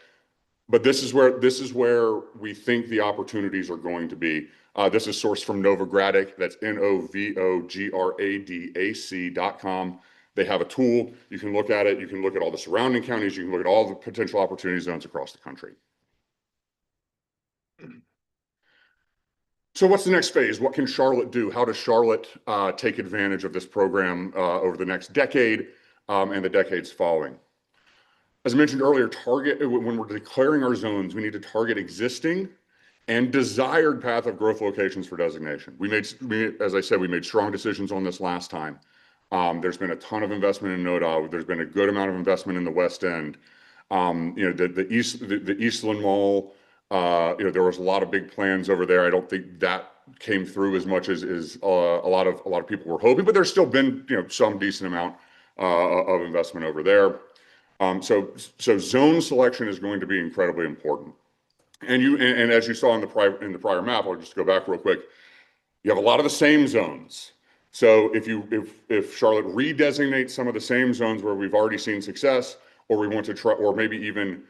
But this is where we think the opportunities are going to be. This is sourced from Novogradac. That's NOVOGRADAC.com. They have a tool. You can look at it. You can look at all the surrounding counties. You can look at all the potential opportunity zones across the country. So what's the next phase? What can Charlotte do? How does Charlotte take advantage of this program over the next decade and the decades following? As I mentioned earlier, when we're declaring our zones, we need to target existing and desired path of growth locations for designation. As I said, we made strong decisions on this last time. There's been a ton of investment in NoDa. There's been a good amount of investment in the West End. The Eastland Mall, there was a lot of big plans over there. I don't think that came through as much as a lot of people were hoping, but there's still been some decent amount of investment over there. So zone selection is going to be incredibly important. And as you saw in the prior map, I'll just go back real quick. You have a lot of the same zones. So if Charlotte redesignates some of the same zones where we've already seen success, or we want to try, or maybe even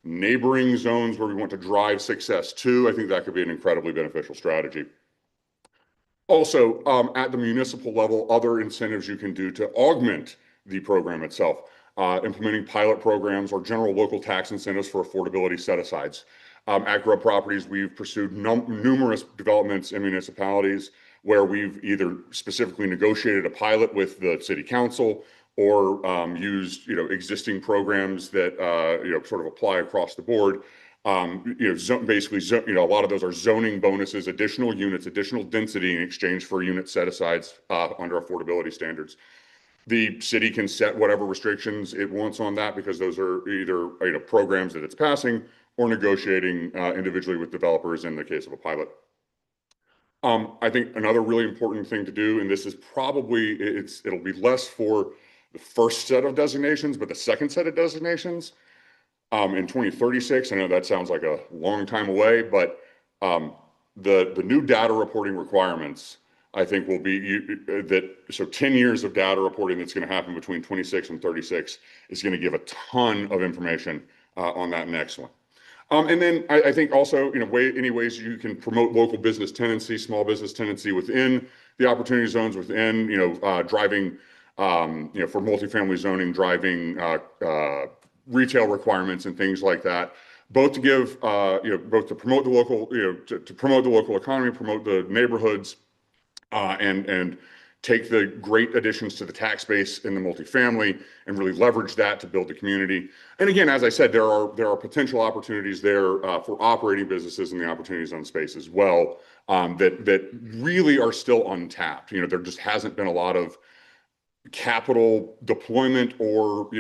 neighboring zones where we want to drive success to, I think that could be an incredibly beneficial strategy. Also, at the municipal level, other incentives you can do to augment the program itself, implementing pilot programs or general local tax incentives for affordability set-asides. At Grubb Properties, we've pursued numerous developments in municipalities where we've either specifically negotiated a pilot with the city council or used existing programs that sort of apply across the board. Basically, a lot of those are zoning bonuses, additional units, additional density in exchange for unit set-asides under affordability standards. The city can set whatever restrictions it wants on that because those are either programs that it's passing or negotiating individually with developers in the case of a pilot. I think another really important thing to do, and this is probably, it'll be less for the first set of designations, but the second set of designations in 2036, I know that sounds like a long time away, but the new data reporting requirements, I think will be so 10 years of data reporting that's going to happen between 26 and 36 is going to give a ton of information on that next one. And then I think also, any ways you can promote local business tenancy, small business tenancy within the opportunity zones, within, driving, for multifamily zoning, driving retail requirements and things like that, both to give, both to promote the local, to promote the local economy, promote the neighborhoods, and take the great additions to the tax base in the multifamily and really leverage that to build the community. And again, as I said, there are potential opportunities there for operating businesses in the opportunity zone space as well that really are still untapped. There just hasn't been a lot of capital deployment or,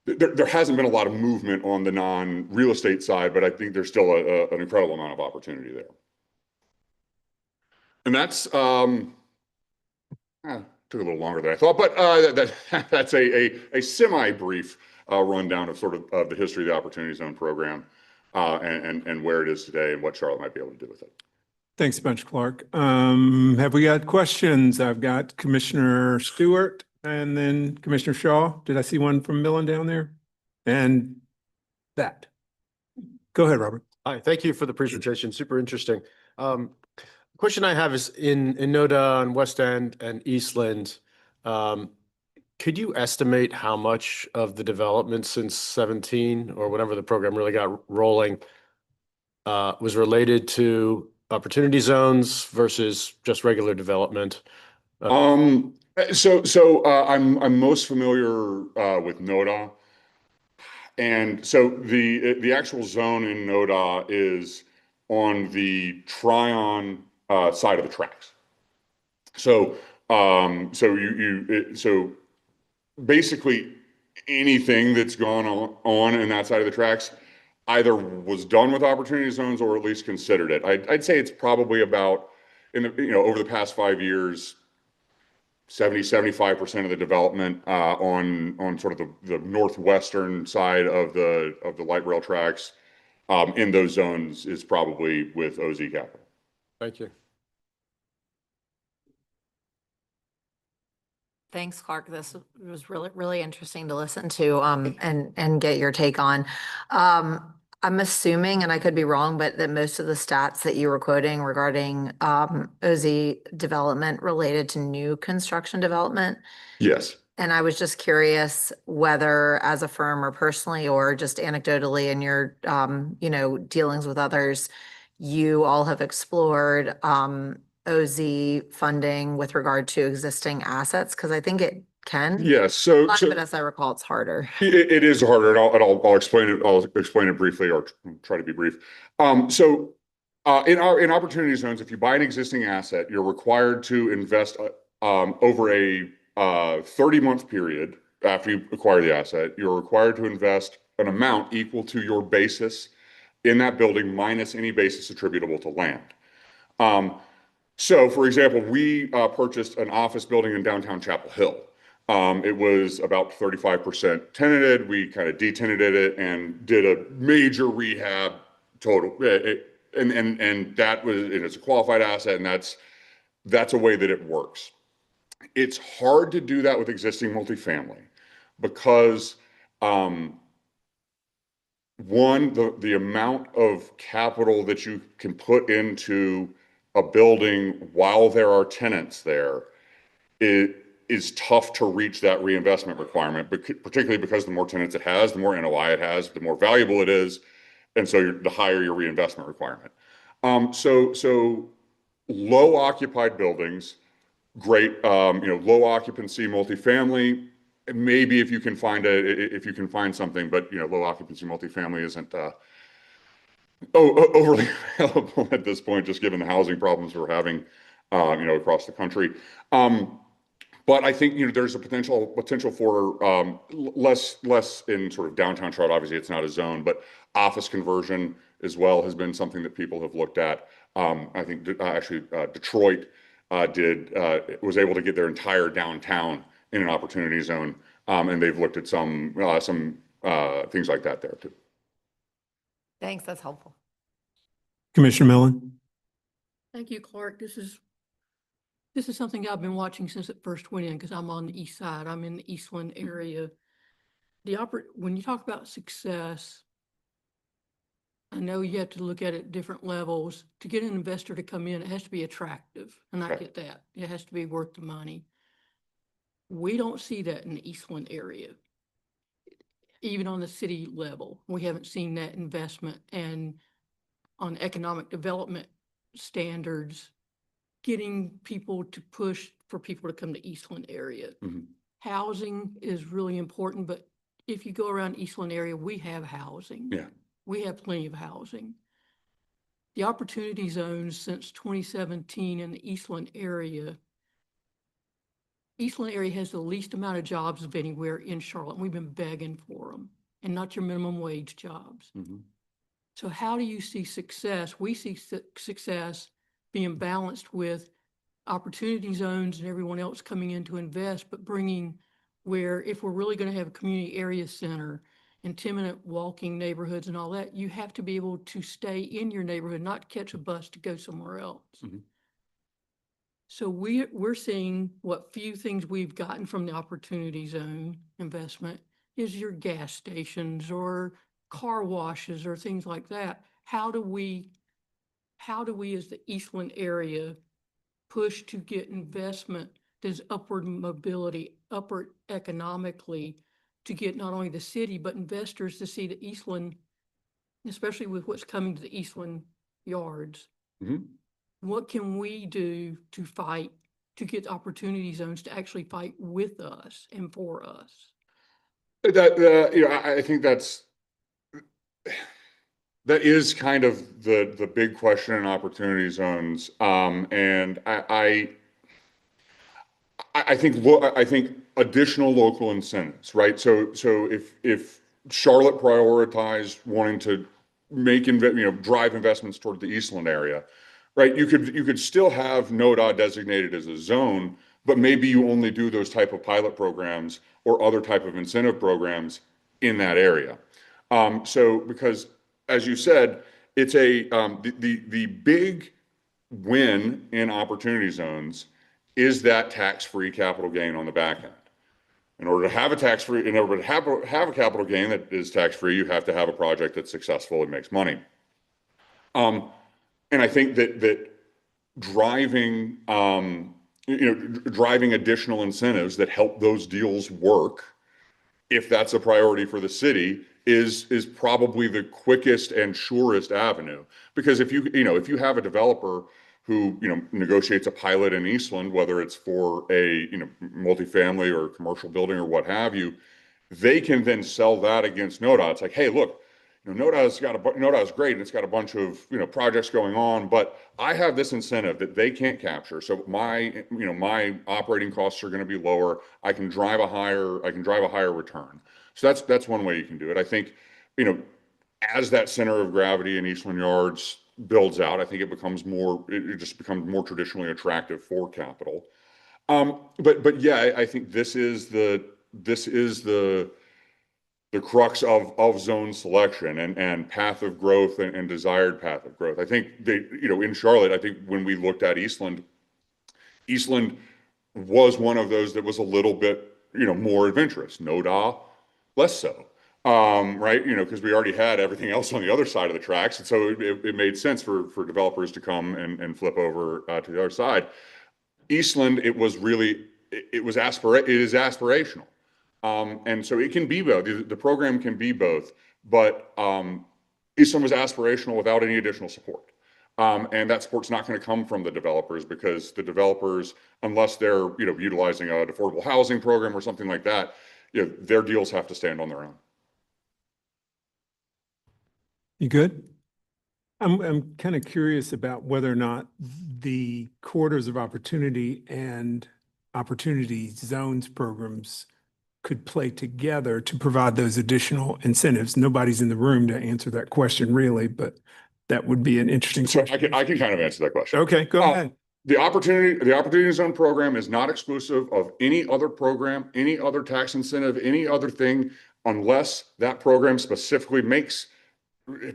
there hasn't been a lot of movement on the non-real estate side, but I think there's still an incredible amount of opportunity there. And that's took a little longer than I thought, but that's a semi-brief rundown of sort of the history of the Opportunity Zone program and where it is today and what Charlotte might be able to do with it. Thanks a bunch, Clark. Have we got questions? I've got Commissioner Stewart and then Commissioner Shaw. Did I see one from Millen down there? And that. Go ahead, Robert. Hi, thank you for the presentation. Super interesting. Question I have is in NODA and West End and Eastland, could you estimate how much of the development since 17 or whenever the program really got rolling was related to opportunity zones versus just regular development? I'm most familiar with NODA. And so the actual zone in NODA is on the Tryon side of the tracks. So so basically anything that's gone on in that side of the tracks either was done with opportunity zones or at least considered it. I'd say it's probably about over the past 5 years, 75% of the development on sort of the northwestern side of the light rail tracks in those zones is probably with OZ Capital. Thank you. Thanks, Clark. This was really, really interesting to listen to and get your take on. I'm assuming, and I could be wrong, but that most of the stats that you were quoting regarding OZ development related to new construction development. Yes. And I was just curious whether as a firm or personally or just anecdotally in your dealings with others, you all have explored OZ funding with regard to existing assets, because I think it can. Yes. So, But as I recall, it's harder. it is harder, and I'll explain it. I'll explain it briefly, or try to be brief. In opportunity zones, if you buy an existing asset, you're required to invest over a 30-month period after you acquire the asset. You're required to invest an amount equal to your basis in that building minus any basis attributable to land. So, for example, we purchased an office building in downtown Chapel Hill. It was about 35% tenanted. We kind of de-tenanted it and did a major rehab total. And that was, and it's a qualified asset, and that's a way that it works. It's hard to do that with existing multifamily because one, the amount of capital that you can put into a building while there are tenants there, it is tough to reach that reinvestment requirement, particularly because the more tenants it has, the more NOI it has, the more valuable it is, and so the higher your reinvestment requirement. So low occupied buildings, great. Low occupancy multifamily. Maybe if you can find something, but low occupancy multifamily isn't overly available at this point, just given the housing problems we're having, across the country. But I think, there's a potential for less in sort of downtown Charlotte. Obviously, it's not a zone, but office conversion as well has been something that people have looked at. I think Detroit was able to get their entire downtown in an opportunity zone, and they've looked at some things like that there too. Thanks, that's helpful. Commissioner Millen. Thank you, Clark. This is something I've been watching since it first went in, because I'm on the east side. I'm in the Eastland area. When you talk about success, I know you have to look at it at different levels. To get an investor to come in, it has to be attractive, and I get that. It has to be worth the money. We don't see that in the Eastland area. Even on the city level, we haven't seen that investment, and on economic development standards, getting people to push for people to come to Eastland area. Mm-hmm. Housing is really important, but if you go around Eastland area, we have housing. Yeah. We have plenty of housing. The opportunity zones since 2017 in the Eastland area has the least amount of jobs of anywhere in Charlotte. We've been begging for them, and not your minimum wage jobs. Mm-hmm. So how do you see success? We see success being balanced with opportunity zones and everyone else coming in to invest, but bringing where if we're really going to have a community area center and 10-minute walking neighborhoods and all that, you have to be able to stay in your neighborhood, not catch a bus to go somewhere else. Mhm. So we're seeing what few things we've gotten from the opportunity zone investment is your gas stations or car washes or things like that. How do we as the Eastland area push to get investment that's upward mobility, upward economically to get not only the city, but investors to see the Eastland, especially with what's coming to the Eastland yards? Mhm. What can we do to fight, to get opportunity zones to actually fight with us and for us? I think that is kind of the big question in opportunity zones. And I think additional local incentives, right? So if Charlotte prioritized wanting to drive investments toward the Eastland area, right? You could still have NODA designated as a zone, but maybe you only do those type of pilot programs or other type of incentive programs in that area. So because as you said, it's the big win in opportunity zones is that tax-free capital gain on the back end. In order to have a capital gain that is tax-free, you have to have a project that's successful and makes money. And I think that driving driving additional incentives that help those deals work, if that's a priority for the city, is probably the quickest and surest avenue. Because if you have a developer who negotiates a pilot in Eastland, whether it's for a multifamily or commercial building or what have you, they can then sell that against NODA. It's like, hey, look, NODA is great and it's got a bunch of projects going on, but I have this incentive that they can't capture. So my operating costs are going to be lower. I can drive a higher return. So that's one way you can do it. I think as that center of gravity in Eastland Yards builds out, I think it just becomes more traditionally attractive for capital. But yeah, I think this is the crux of zone selection and path of growth and desired path of growth. I think in Charlotte, I think when we looked at Eastland was one of those that was a little bit more adventurous. NODA, less so. Right? Because we already had everything else on the other side of the tracks. And so it made sense for developers to come and flip over to the other side. Eastland, it is aspirational. And so it can be both. The program can be both, but Eastland was aspirational without any additional support. And that support's not going to come from the developers, because the developers, unless they're utilizing an affordable housing program or something like that, their deals have to stand on their own. You good? I'm kind of curious about whether or not the corridors of opportunity and opportunity zones programs could play together to provide those additional incentives. Nobody's in the room to answer that question really, but that would be an interesting So question. I can kind of answer that question. Okay, go ahead. The opportunity zone program is not exclusive of any other program, any other tax incentive, any other thing, unless that program specifically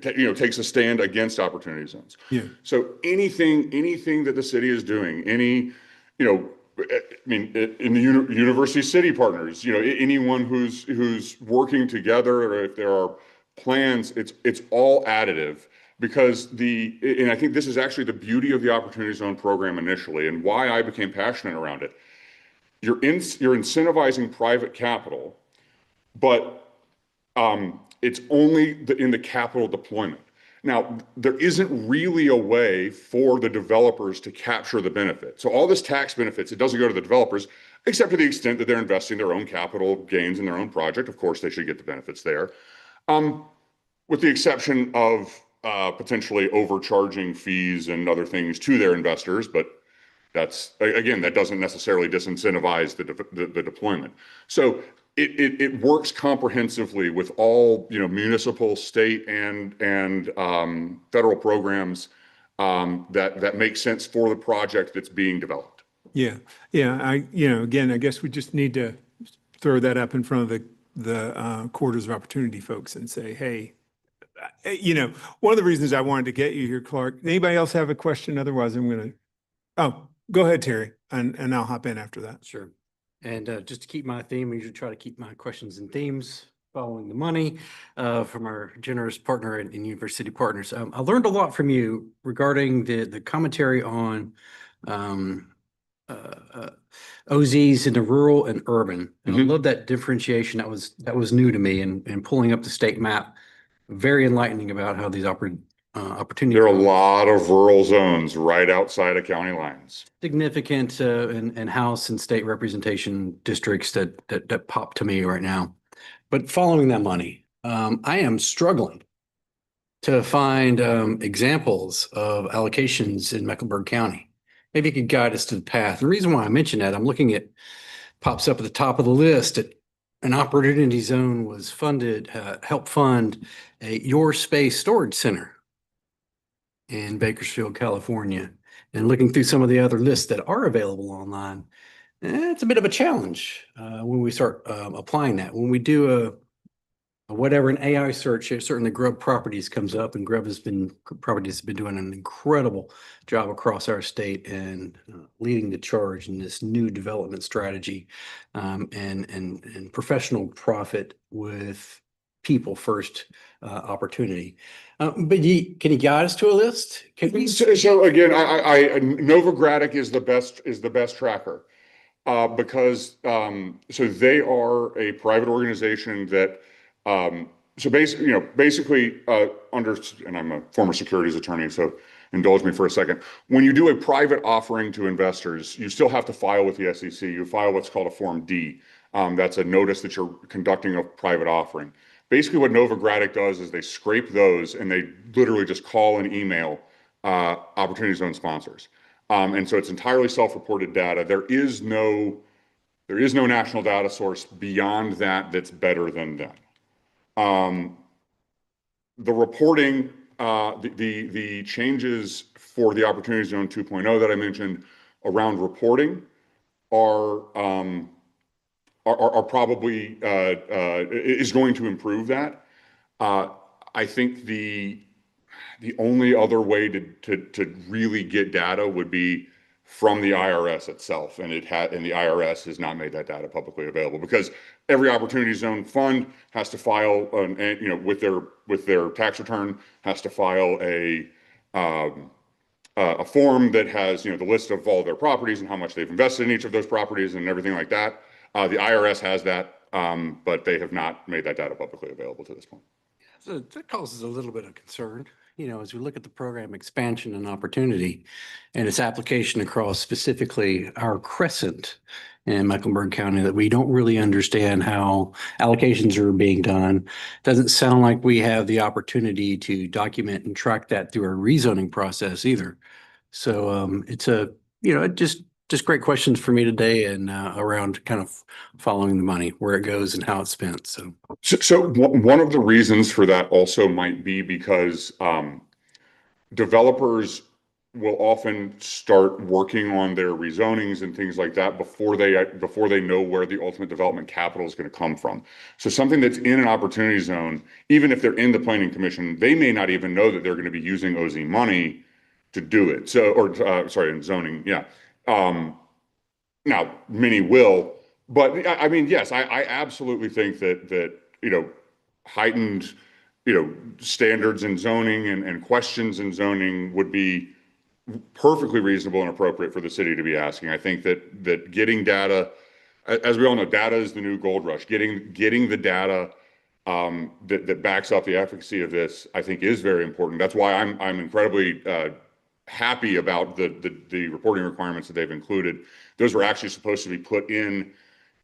takes a stand against opportunity zones. Yeah. So anything that the city is doing, in the university city partners, anyone who's working together, or if there are plans, it's all additive. Because and I think this is actually the beauty of the Opportunity Zone program initially, and why I became passionate around it. You're incentivizing private capital, but it's only in the capital deployment. Now, there isn't really a way for the developers to capture the benefit. So all this tax benefits, it doesn't go to the developers, except to the extent that they're investing their own capital gains in their own project. Of course, they should get the benefits there. With the exception of potentially overcharging fees and other things to their investors, but that doesn't necessarily disincentivize the deployment. So it works comprehensively with all municipal, state, and federal programs that make sense for the project that's being developed. Yeah, yeah, again, I guess we just need to throw that up in front of the quarters of opportunity folks and say, hey, one of the reasons I wanted to get you here, Clark, anybody else have a question? Otherwise, I'm gonna, oh, go ahead, Terry, and I'll hop in after that. Sure. And just to keep my theme, I usually try to keep my questions and themes following the money from our generous partner in University Partners. I learned a lot from you regarding the commentary on OZs into rural and urban. And I love that differentiation. That was new to me, and pulling up the state map, very enlightening about how these opportunities. There are a lot of rural zones right outside of county lines. Significant in House and state representation districts that pop to me right now. But following that money, I am struggling to find examples of allocations in Mecklenburg County. Maybe you could guide us to the path. The reason why I mention that, I'm looking at, pops up at the top of the list, at an opportunity zone was funded, helped fund a Your Space Storage Center in Bakersfield, California. And looking through some of the other lists that are available online, it's a bit of a challenge when we start applying that. When we do a whatever an AI search, certainly Grubb Properties comes up, and Grubb Properties has been doing an incredible job across our state and leading the charge in this new development strategy and professional profit with people first opportunity. But can you guide us to a list? Can we? So again, Novogradac is the best tracker because so they are a private organization that so basically under, and I'm a former securities attorney, so indulge me for a second. When you do a private offering to investors, you still have to file with the SEC. You file what's called a Form D. That's a notice that you're conducting a private offering. Basically what Novogradac does is they scrape those and they literally just call and email Opportunity Zone sponsors. And so it's entirely self-reported data. There is no national data source beyond that that's better than them. The reporting, the changes for the Opportunity Zone 2.0 that I mentioned around reporting are probably is going to improve that. I think the only other way to really get data would be from the IRS itself, and the IRS has not made that data publicly available because every Opportunity Zone fund has to file with their tax return, has to file a form that has the list of all their properties and how much they've invested in each of those properties and everything like that. The IRS has that, but they have not made that data publicly available to this point. So that causes a little bit of concern, as we look at the program expansion and opportunity and its application across specifically our crescent in Mecklenburg County, that we don't really understand how allocations are being done. Doesn't sound like we have the opportunity to document and track that through our rezoning process either. So it's just great questions for me today and around kind of following the money, where it goes and how it's spent. So one of the reasons for that also might be because developers will often start working on their rezonings and things like that before they know where the ultimate development capital is going to come from. So something that's in an Opportunity Zone, even if they're in the Planning Commission, they may not even know that they're going to be using OZ money to do it. In zoning, yeah. Now many will, but I mean, yes, I absolutely think that heightened standards in zoning and questions in zoning would be perfectly reasonable and appropriate for the city to be asking. I think that getting data, as we all know, data is the new gold rush. Getting the data that backs up the efficacy of this, I think, is very important. That's why I'm incredibly happy about the reporting requirements that they've included. Those were actually supposed to be put in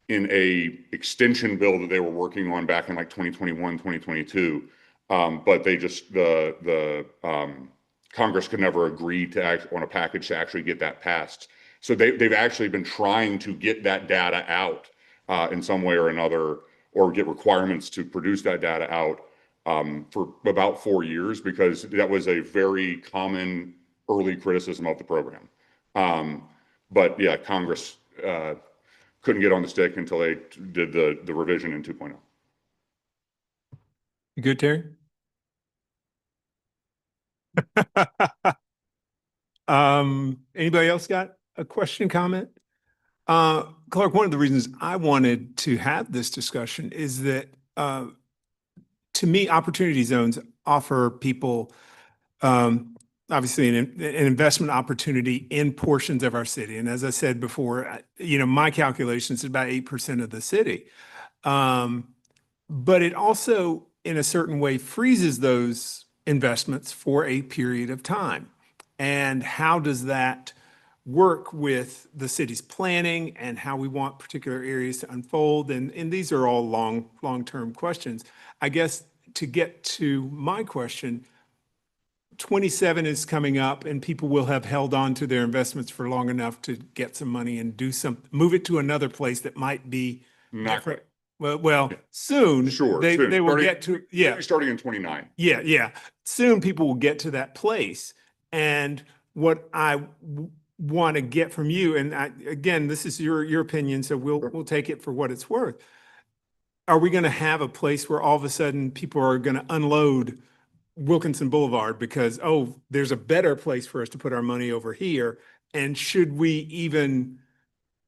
a extension bill that they were working on back in like 2021, 2022. But they just, the Congress could never agree to act on a package to actually get that passed. So they've actually been trying to get that data out in some way or another, or get requirements to produce that data out for about 4 years, because that was a very common early criticism of the program. But yeah, Congress couldn't get on the stick until they did the revision in 2.0. You good, Terry? Anybody else got a question, comment? Clark, one of the reasons I wanted to have this discussion is that, to me, opportunity zones offer people, obviously an investment opportunity in portions of our city. And as I said before, my calculations is about 8% of the city. But it also, in a certain way, freezes those investments for a period of time. And how does that work with the city's planning and how we want particular areas to unfold? And these are all long-term questions. I guess to get to my question, 27 is coming up and people will have held on to their investments for long enough to get some money and move it to another place that might be Not different. quite. Well, soon. Sure. They soon. will Starting- get to, yeah. Starting in 29. Yeah. Soon people will get to that place. And what I want to get from you, and again, this is your opinion, so we'll take it for what it's worth. Are we going to have a place where all of a sudden people are going to unload Wilkinson Boulevard because, oh, there's a better place for us to put our money over here? And should we even,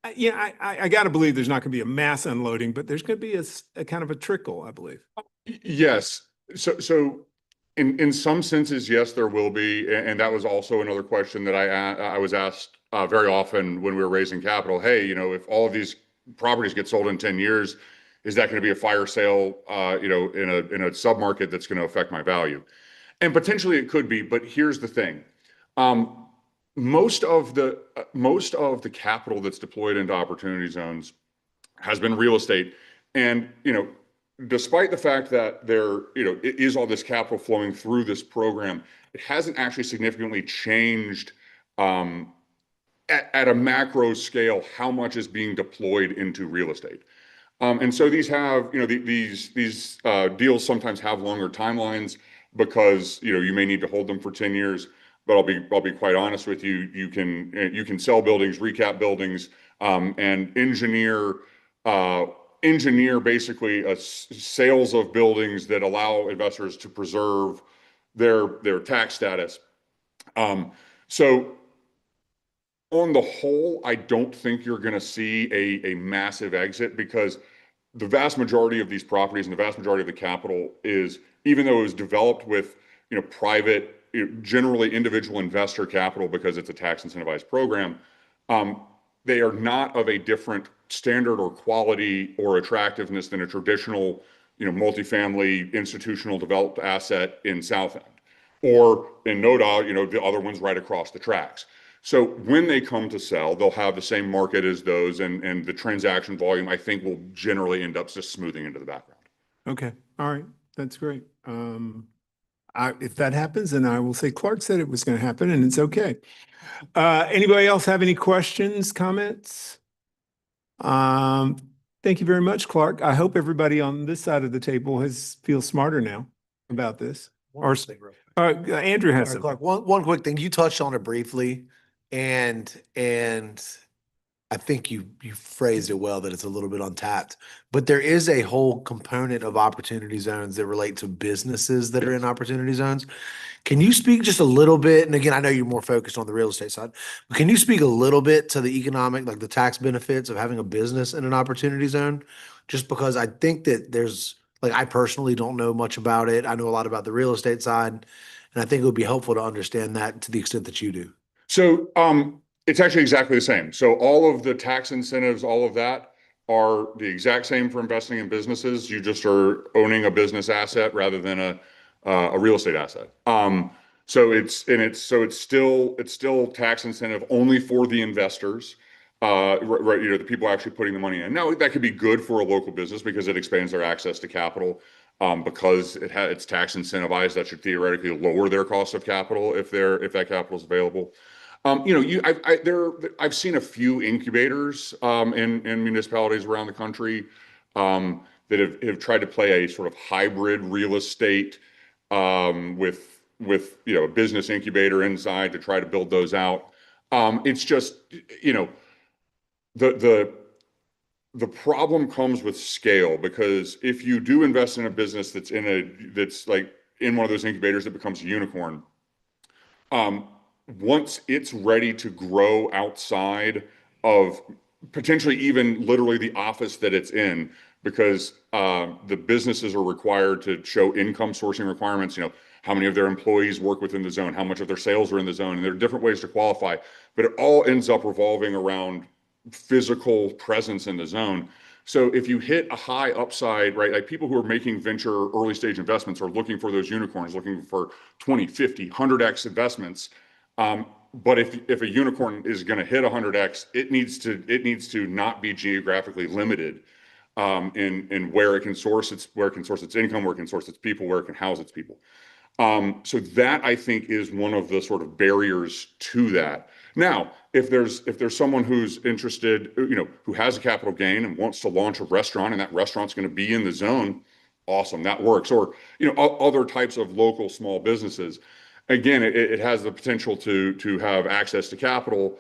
I got to believe there's not going to be a mass unloading, but there's going to be a kind of a trickle, I believe. Yes. So in some senses, yes, there will be. And that was also another question that I was asked very often when we were raising capital. Hey, if all of these properties get sold in 10 years, is that going to be a fire sale, in a submarket that's going to affect my value? And potentially it could be, but here's the thing. Most of the capital that's deployed into opportunity zones has been real estate. And, despite the fact that there, it is all this capital flowing through this program, it hasn't actually significantly changed at a macro scale how much is being deployed into real estate. And so these have, these deals sometimes have longer timelines because, you may need to hold them for 10 years. But I'll be quite honest with you. You can sell buildings, recap buildings, and engineer basically sales of buildings that allow investors to preserve their tax status. So on the whole, I don't think you're going to see a massive exit because the vast majority of these properties and the vast majority of the capital is, even though it was developed with private, generally individual investor capital because it's a tax incentivized program, they are not of a different standard or quality or attractiveness than a traditional, multifamily institutional developed asset in South End or in NoDa, the other ones right across the tracks. So when they come to sell, they'll have the same market as those, and the transaction volume, I think, will generally end up just smoothing into the background. Okay. All right. That's great. If that happens, then I will say Clark said it was going to happen and it's okay. Anybody else have any questions, comments? Thank you very much, Clark. I hope everybody on this side of the table feels smarter now about this. Or Andrew has Clark, something. one quick thing. You touched on it briefly, and I think you phrased it well that it's a little bit untapped. But there is a whole component of opportunity zones that relate to businesses that are in opportunity zones. Can you speak just a little bit? And again, I know you're more focused on the real estate side, but can you speak a little bit to the economic, like the tax benefits of having a business in an opportunity zone? Just because I think that there's, like, I personally don't know much about it. I know a lot about the real estate side, and I think it would be helpful to understand that to the extent that you do. So it's actually exactly the same. So all of the tax incentives, all of that are the exact same for investing in businesses. You just are owning a business asset rather than a real estate asset. So it's still tax incentive only for the investors, right? The people actually putting the money in. Now that could be good for a local business because it expands their access to capital. Because it's tax incentivized, that should theoretically lower their cost of capital if that capital is available. I've seen a few incubators in municipalities around the country that have tried to play a sort of hybrid real estate with a business incubator inside to try to build those out. It's just, you know, the problem comes with scale, because if you do invest in a business that's like in one of those incubators that becomes a unicorn, once it's ready to grow outside of potentially even literally the office that it's in, because the businesses are required to show income sourcing requirements, you know, how many of their employees work within the zone, how much of their sales are in the zone, and there are different ways to qualify, but it all ends up revolving around physical presence in the zone. So if you hit a high upside, right, like people who are making venture early stage investments are looking for those unicorns, looking for 20, 50, 100x investments. But if a unicorn is going to hit 100x, it needs to not be geographically limited in where it can source its income, where it can source its people, where it can house its people. So that, I think, is one of the sort of barriers to that. Now, if there's someone who's interested, you know, who has a capital gain and wants to launch a restaurant, and that restaurant's going to be in the zone, awesome, that works. Or, you know, other types of local small businesses. Again, it has the potential to have access to capital,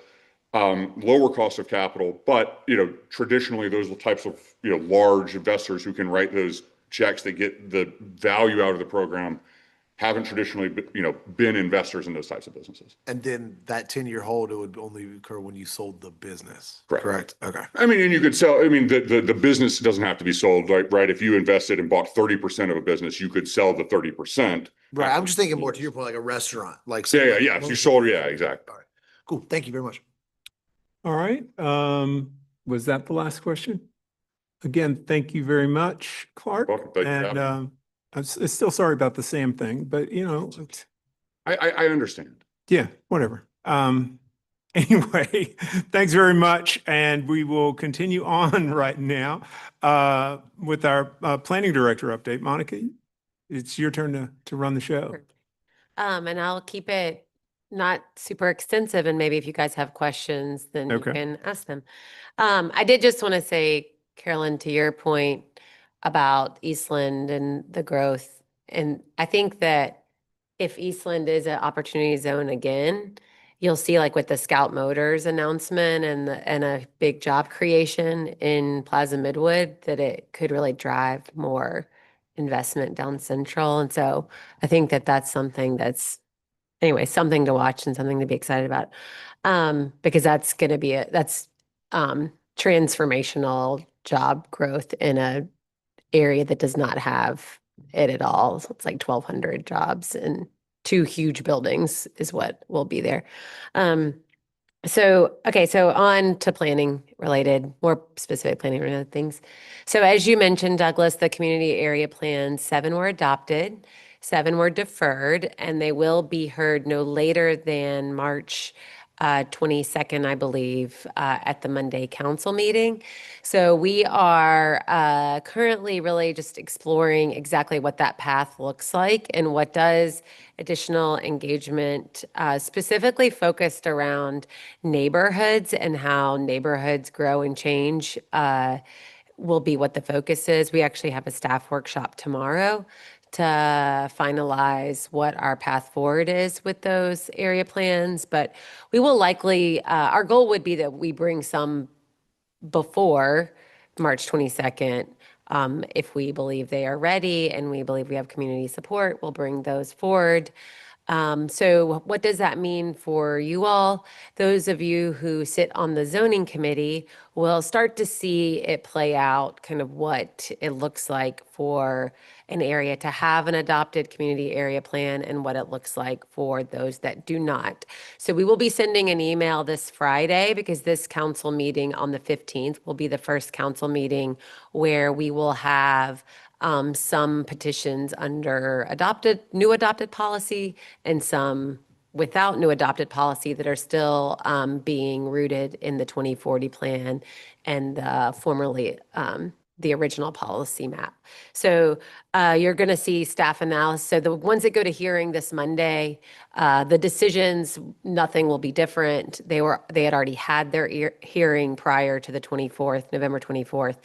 lower cost of capital, but, you know, traditionally those types of, you know, large investors who can write those checks that get the value out of the program haven't traditionally, been investors in those types of businesses. And then that 10-year hold, it would only occur when you sold the business. Correct. Okay. I mean, and you could sell, I mean, the business doesn't have to be sold, right? If you invested and bought 30% of a business, you could sell the 30%. Right. I'm just thinking more to your point, like a restaurant, like. Yeah. If you sold, yeah, exactly. All right. Cool. Thank you very much. All right. Was that the last question? Again, thank you very much, Clark. Welcome. Thank you for having me. And I'm still sorry about the Sam thing, but you know, I understand. yeah, whatever. Anyway, thanks very much. And we will continue on right now with our planning director update. Monica, it's your turn to run the show. And I'll keep it not super extensive, and maybe if you guys have questions, then you Okay. can ask them. I did just want to say, Carolyn, to your point about Eastland and the growth, and I think that if Eastland is an opportunity zone again, you'll see, like with the Scout Motors announcement and a big job creation in Plaza Midwood, that it could really drive more investment down Central. And so I think that that's something that's, anyway, something to watch and something to be excited about, because that's going to be transformational job growth in a area that does not have it at all. So it's like 1,200 jobs and 2 huge buildings is what will be there. So on to planning related, more specific planning related things. So as you mentioned, Douglas, the community area plans, 7 were adopted, 7 were deferred, and they will be heard no later than March 22nd, I believe, at the Monday council meeting. So we are currently really just exploring exactly what that path looks like and what does additional engagement specifically focused around neighborhoods and how neighborhoods grow and change will be what the focus is. We actually have a staff workshop tomorrow to finalize what our path forward is with those area plans. But we will likely, our goal would be that we bring some before March 22nd. If we believe they are ready and we believe we have community support, we'll bring those forward. So what does that mean for you all? Those of you who sit on the zoning committee will start to see it play out, kind of what it looks like for an area to have an adopted community area plan and what it looks like for those that do not. So we will be sending an email this Friday, because this council meeting on the 15th will be the first council meeting where we will have some petitions under new adopted policy and some without new adopted policy that are still being rooted in the 2040 plan and formerly the original policy map. So you're going to see staff analysis. So the ones that go to hearing this Monday, the decisions, nothing will be different. They had already had their hearing prior to the 24th, November 24th.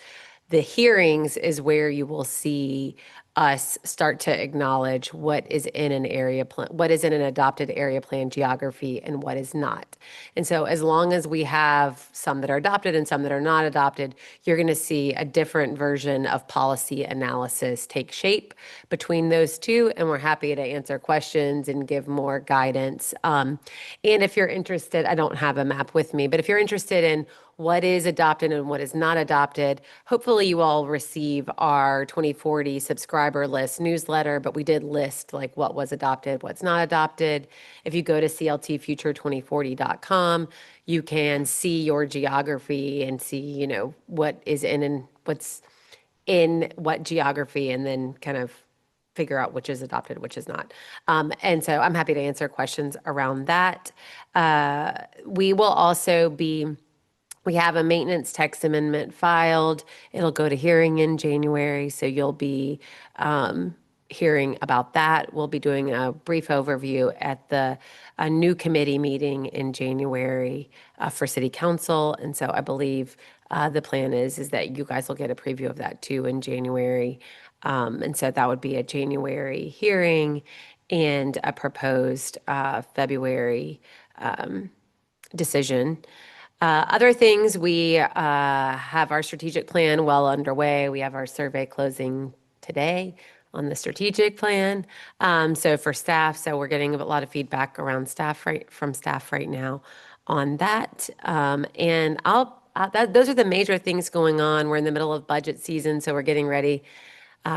The hearings is where you will see us start to acknowledge what is in an area plan, what is in an adopted area plan geography and what is not. And so as long as we have some that are adopted and some that are not adopted, you're going to see a different version of policy analysis take shape between those two. And we're happy to answer questions and give more guidance. And if you're interested, I don't have a map with me, but if you're interested in what is adopted and what is not adopted, hopefully you all receive our 2040 subscriber list newsletter, but we did list like what was adopted, what's not adopted. If you go to cltfuture2040.com, you can see your geography and see, you know, what is in and what's in what geography, and then kind of figure out which is adopted, which is not. And so I'm happy to answer questions around that. We will also be, we have a maintenance text amendment filed. It'll go to hearing in January, so you'll be hearing about that. We'll be doing a brief overview at a new committee meeting in January for City Council. And so I believe the plan is that you guys will get a preview of that too in January. And so that would be a January hearing and a proposed February decision. Other things, we have our strategic plan well underway. We have our survey closing today on the strategic plan. So for staff, so we're getting a lot of feedback around from staff right now on that. And those are the major things going on. We're in the middle of budget season, so we're getting ready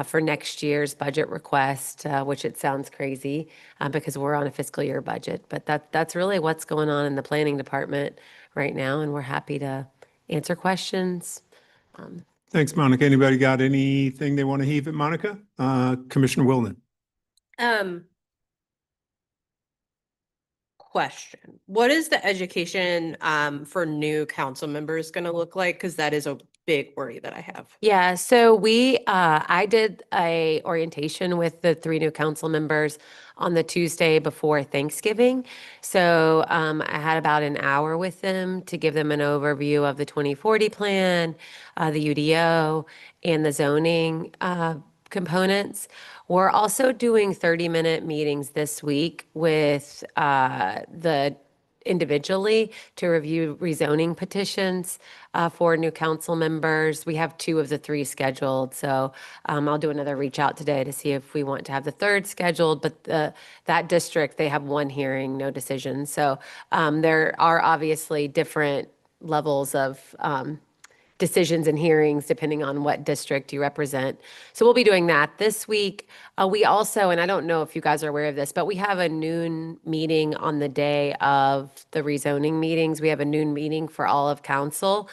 for next year's budget request, which it sounds crazy because we're on a fiscal year budget, but that's really what's going on in the planning department right now, and we're happy to answer questions. Thanks, Monica. Anybody got anything they want to heave at Monica? Commissioner Wilden. Question. What is the education for new council members going to look like? Because that is a big worry that I have. Yeah, so I did a orientation with the 3 new council members on the Tuesday before Thanksgiving. So I had about an hour with them to give them an overview of the 2040 plan, the UDO, and the zoning components. We're also doing 30-minute meetings this week with the individually to review rezoning petitions for new council members. We have 2 of the 3 scheduled, so I'll do another reach out today to see if we want to have the 3rd scheduled, but that district, they have 1 hearing, no decision. So there are obviously different levels of decisions and hearings depending on what district you represent. So we'll be doing that this week. We also, and I don't know if you guys are aware of this, but we have a noon meeting on the day of the rezoning meetings. We have a noon meeting for all of council.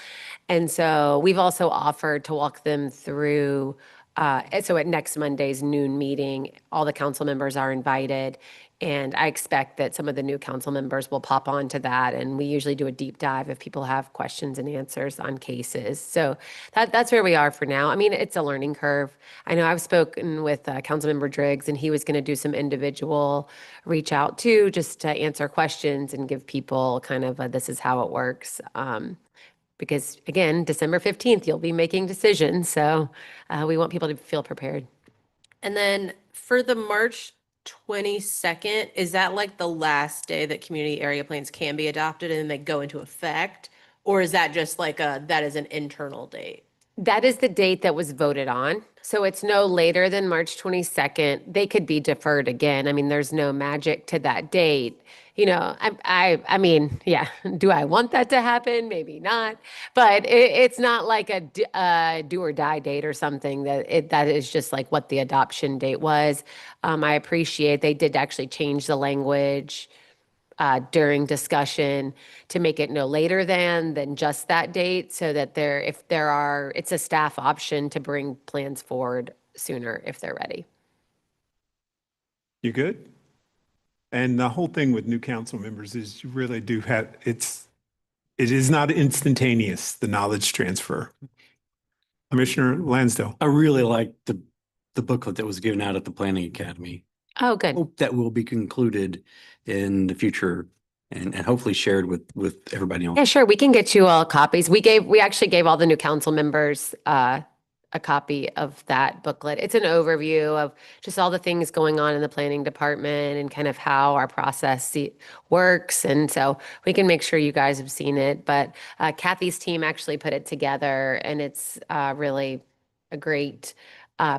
And so we've also offered to walk them through, so at next Monday's noon meeting, all the council members are invited. And I expect that some of the new council members will pop onto that. And we usually do a deep dive if people have questions and answers on cases. So that's where we are for now. I mean, it's a learning curve. I know I've spoken with Councilmember Driggs, and he was going to do some individual reach out too, just to answer questions and give people kind of this is how it works. Because again, December 15th, you'll be making decisions. So we want people to feel prepared. And then for the March 22nd, is that like the last day that community area plans can be adopted and they go into effect? Or is that just like that is an internal date? That is the date that was voted on. So it's no later than March 22nd. They could be deferred again. I mean, there's no magic to that date. You know, I mean, yeah, do I want that to happen? Maybe not. But it's not like a do or die date or something that is just like what the adoption date was. I appreciate they did actually change the language during discussion to make it no later than just that date, so that it's a staff option to bring plans forward sooner if they're ready. You good? And the whole thing with new council members is you really do have, it is not instantaneous, the knowledge transfer. Commissioner Lansdale. I really like the booklet that was given out at the Planning Academy. Oh, good. Hope that will be concluded in the future and hopefully shared with everybody else. Yeah, sure. We can get you all copies. We actually gave all the new council members a copy of that booklet. It's an overview of just all the things going on in the planning department and kind of how our process works. And so we can make sure you guys have seen it. But Kathy's team actually put it together, and it's really a great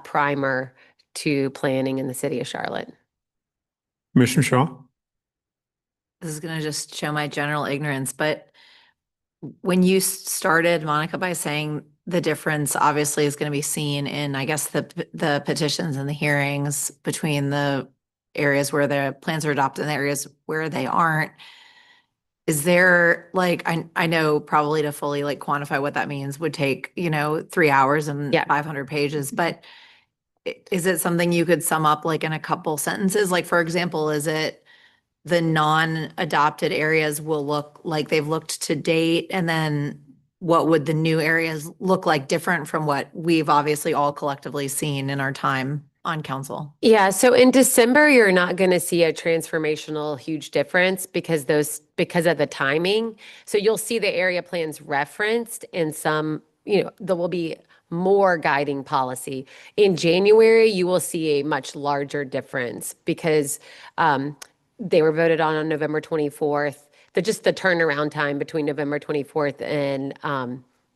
primer to planning in the city of Charlotte. Commissioner Shaw? This is going to just show my general ignorance, but when you started, Monica, by saying the difference obviously is going to be seen in, I guess, the petitions and the hearings between the areas where the plans are adopted and the areas where they aren't. Is there like, I know probably to fully like quantify what that means would take, 3 hours and Yeah. 500 pages, but is it something you could sum up like in a couple sentences? Like, for example, is it the non-adopted areas will look like they've looked to date, and then what would the new areas look like different from what we've obviously all collectively seen in our time on council? Yeah, so in December, you're not going to see a transformational huge difference because of the timing. So you'll see the area plans referenced in some, there will be more guiding policy. In January, you will see a much larger difference because they were voted on November 24th. Just the turnaround time between November 24th and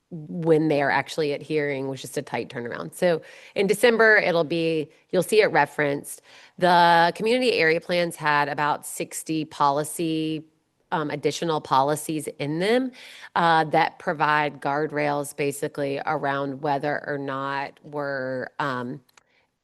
when they are actually adhering was just a tight turnaround. So in December, you'll see it referenced. The community area plans had about 60 additional policies in them that provide guardrails basically around whether or not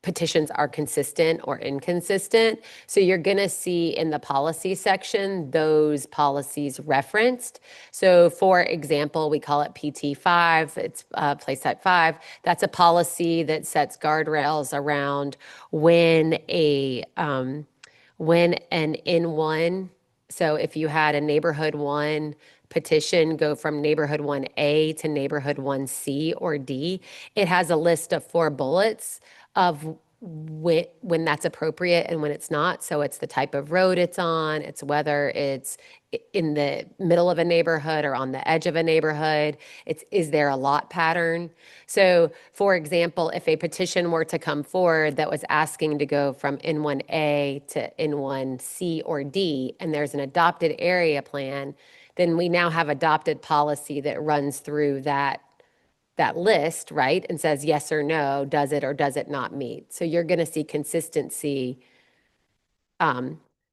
petitions are consistent or inconsistent. So you're going to see in the policy section those policies referenced. So for example, we call it PT5, it's place type 5. That's a policy that sets guardrails around when an N1, so if you had a neighborhood 1 petition go from neighborhood 1A to neighborhood 1C or D, it has a list of 4 bullets of when that's appropriate and when it's not. So it's the type of road it's on, it's whether it's in the middle of a neighborhood or on the edge of a neighborhood, is there a lot pattern? So for example, if a petition were to come forward that was asking to go from N1A to N1C or D, and there's an adopted area plan, then we now have adopted policy that runs through that list, right? And says yes or no, does it or does it not meet? So you're going to see consistency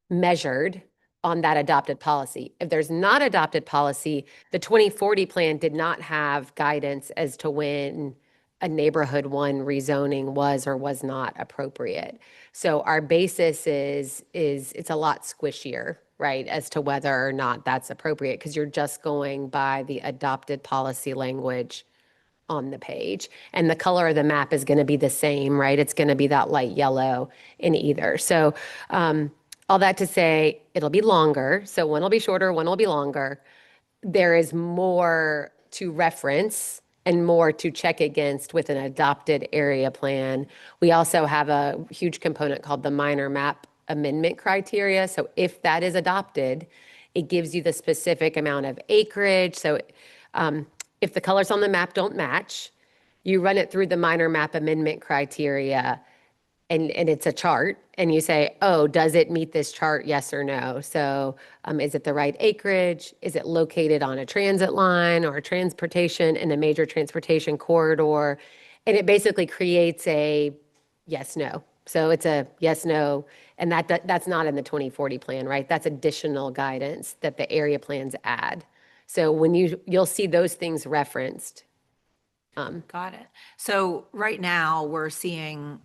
measured on that adopted policy. If there's not adopted policy, the 2040 plan did not have guidance as to when a neighborhood 1 rezoning was or was not appropriate. So our basis is it's a lot squishier, right, as to whether or not that's appropriate, because you're just going by the adopted policy language on the page. And the color of the map is going to be the same, right? It's going to be that light yellow in either. So all that to say, it'll be longer. So one will be shorter, one will be longer. There is more to reference and more to check against with an adopted area plan. We also have a huge component called the minor map amendment criteria. So if that is adopted, it gives you the specific amount of acreage. So if the colors on the map don't match, you run it through the minor map amendment criteria, and it's a chart, and you say, oh, does it meet this chart, yes or no? So is it the right acreage? Is it located on a transit line or transportation in a major transportation corridor? And it basically creates a yes, no. So it's a yes, no, and that's not in the 2040 plan, right? That's additional guidance that the area plans add. So when you'll see those things referenced. Got it. So right now we're seeing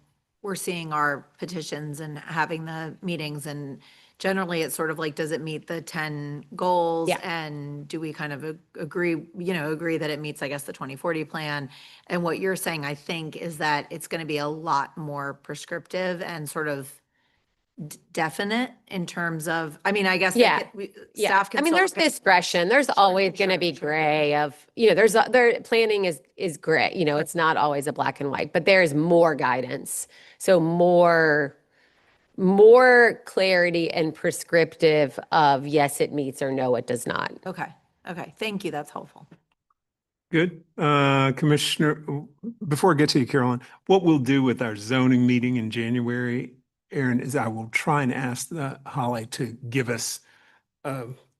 our petitions and having the meetings, and generally it's sort of like, does it meet the 10 goals? Yeah. And do we kind of agree that it meets, I guess, the 2040 plan? And what you're saying, I think, is that it's going to be a lot more prescriptive and sort of definite in terms of, I mean, I guess Yeah. staff can I mean, still there's pick- discretion. There's always going to be gray of, planning is gray. It's not always a black and white, but there's more guidance. So more clarity and prescriptive of yes, it meets or no, it does not. Okay. Thank you. That's helpful. Good. Commissioner, before I get to you, Carolyn, what we'll do with our zoning meeting in January, Aaron, is I will try and ask the Holly to give us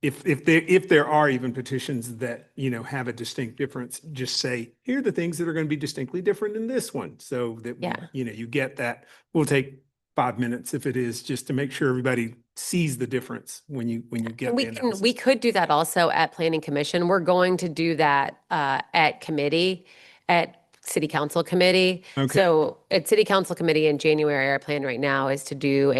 if there are even petitions that, have a distinct difference, just say, here are the things that are going to be distinctly different in this one. So that, Yeah. you get that. We'll take 5 minutes if it is, just to make sure everybody sees the difference when you get And the we analysis. could do that also at Planning Commission. We're going to do that at committee, at City Council Committee. Okay. So at City Council Committee in January, our plan right now is to do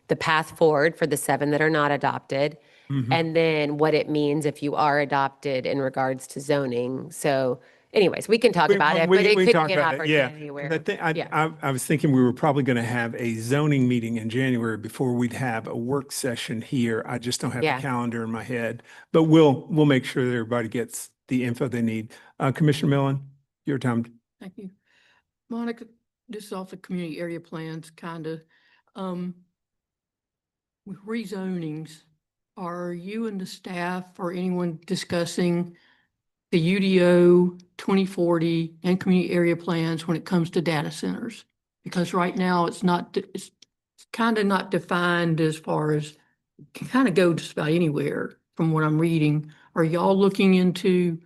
the path forward for the 7 that are not adopted. Mhm. And then what it means if you are adopted in regards to zoning. So anyways, we can talk about it, but it We could talk be an about it, yeah. opportunity And where, I think, yeah. I was thinking we were probably going to have a zoning meeting in January before we'd have a work session here. I just don't have the Yeah. calendar in my head, but we'll make sure that everybody gets the info they need. Commissioner Millen, your time. Thank you. Monica, this is off the community area plans, kind of. With rezonings, are you and the staff or anyone discussing the UDO 2040 and community area plans when it comes to data centers? Because right now it's kind of not defined as far as, can kind of go just about anywhere from what I'm reading. Are y'all looking into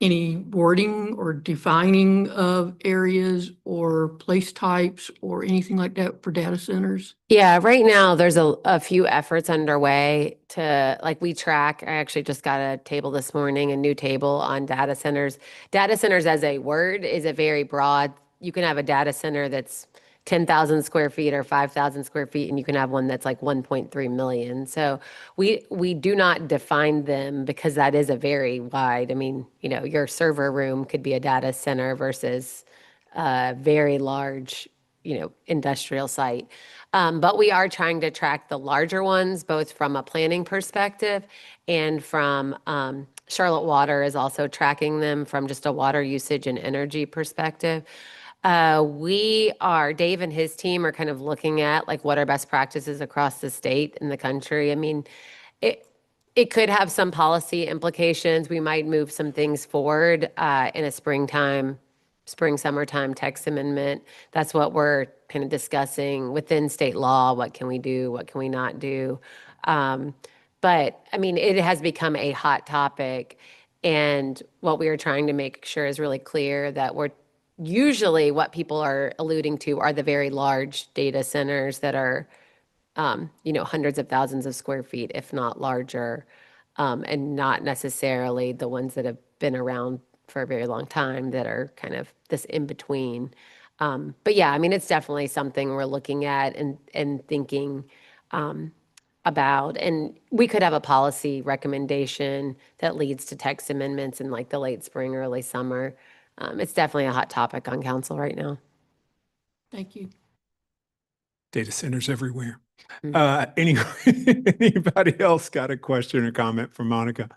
any wording or defining of areas or place types or anything like that for data centers? Yeah, right now there's a few efforts underway to, like, we track, I actually just got a table this morning, a new table on data centers. Data centers as a word is a very broad, you can have a data center that's 10,000 square feet or 5,000 square feet, and you can have one that's like 1.3 million. So we do not define them because that is a very wide, I mean, your server room could be a data center versus a very large, industrial site. But we are trying to track the larger ones, both from a planning perspective and from Charlotte Water is also tracking them from just a water usage and energy perspective. Dave and his team are kind of looking at like what are best practices across the state and the country. I mean, it could have some policy implications. We might move some things forward in a summertime text amendment. That's what we're kind of discussing within state law. What can we do? What can we not do? But I mean, it has become a hot topic. And what we are trying to make sure is really clear that usually what people are alluding to are the very large data centers that are, hundreds of thousands of square feet, if not larger, and not necessarily the ones that have been around for a very long time that are kind of this in between. But yeah, I mean, it's definitely something we're looking at and thinking about. And we could have a policy recommendation that leads to text amendments in like the late spring, early summer. It's definitely a hot topic on council right now. Thank you. Data centers everywhere. Mhm. Anybody else got a question or comment for Monica?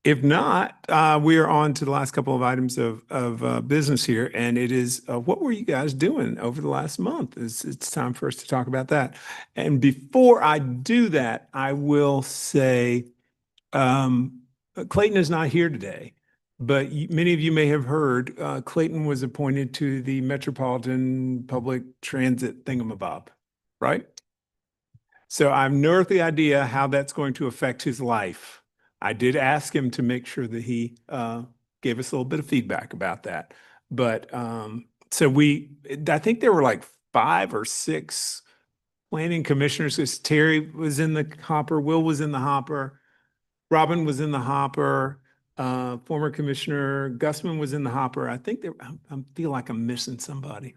If not, we are on to the last couple of items of business here, and it is what were you guys doing over the last month? It's time for us to talk about that. And before I do that, I will say Clayton is not here today, but many of you may have heard Clayton was appointed to the Metropolitan Public Transit thingamabob, right? So I have no earthly idea how that's going to affect his life. I did ask him to make sure that he gave us a little bit of feedback about that. But so I think there were like 5 or 6 planning commissioners, because Terry was in the hopper, Will was in the hopper, Robin was in the hopper, former Commissioner Gusman was in the hopper. I think I feel like I'm missing somebody.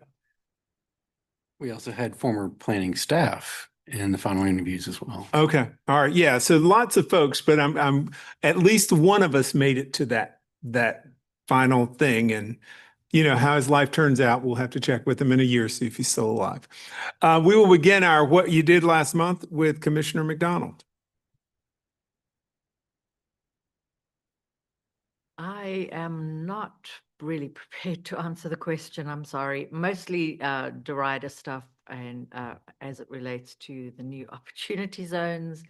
We also had former planning staff in the final interviews as well. Okay. All right. Yeah. So lots of folks, but I'm at least one of us made it to that final thing. And how his life turns out, we'll have to check with him in a year, see if he's still alive. We will begin our What You Did Last Month with Commissioner McDonald. I am not really prepared to answer the question. I'm sorry. Mostly Derrida stuff and as it relates to the new opportunity zones,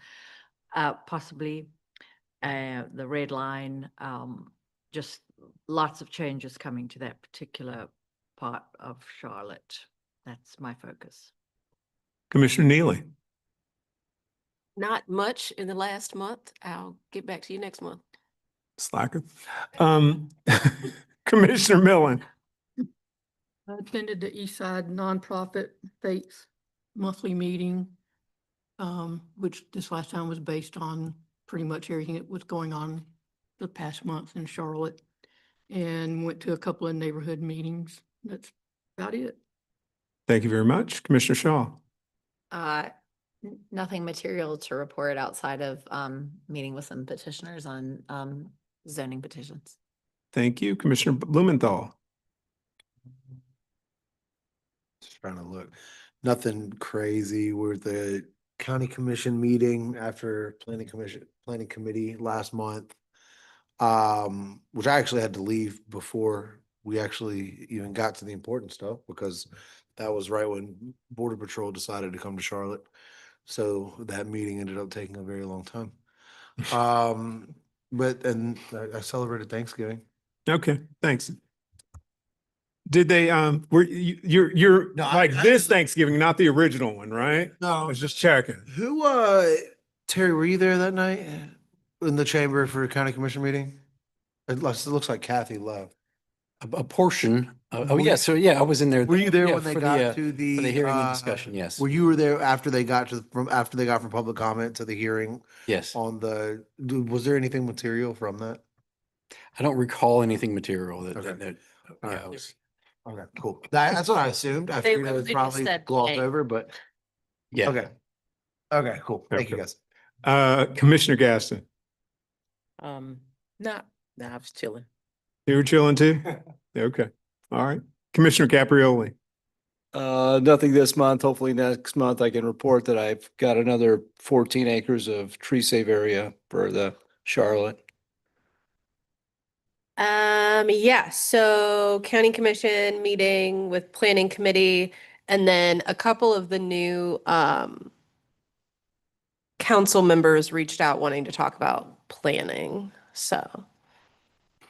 possibly. the red line, just lots of changes coming to that particular part of Charlotte. That's my focus. Commissioner Neely. Not much in the last month. I'll get back to you next month. Slacker. Commissioner Millen. I attended the East Side Nonprofit Faith monthly meeting, which this last time was based on pretty much everything that was going on the past month in Charlotte, and went to a couple of neighborhood meetings. That's about it. Thank you very much. Commissioner Shaw. Nothing material to report outside of meeting with some petitioners on zoning petitions. Thank you. Commissioner Blumenthal. Just trying to look. Nothing crazy. We're at the county commission meeting after planning committee last month. Which I actually had to leave before we actually even got to the important stuff, because that was right when Border Patrol decided to come to Charlotte. So that meeting ended up taking a very long time. And I celebrated Thanksgiving. Okay, thanks. Did they, you're No, like this Thanksgiving, not the original one, right? I No, was just checking. who, Terry, were you there that night in the chamber for a county commission meeting? It looks like Kathy left. A portion. Oh, Were yeah. you- So yeah, I was in there. Were you there yeah, when they for got the, to the for the hearing and discussion? Yes. Were there after they got after they got from public comment to the hearing Yes. on was there anything material from that? I don't recall anything material that, Okay. that All yeah, right. it was, Okay, cool. That's what I assumed. I They figured it was really just probably said glossed hey. over, but yeah. okay. Okay, cool. Thank you, Okay. guys. Commissioner Gaston. Nah, I was chilling. You were chilling too? Okay, all right. Commissioner Caprioli. Nothing this month. Hopefully next month I can report that I've got another 14 acres of tree save area for the Charlotte. Yeah, so county commission meeting with planning committee, and then a couple of the new council members reached out wanting to talk about planning. So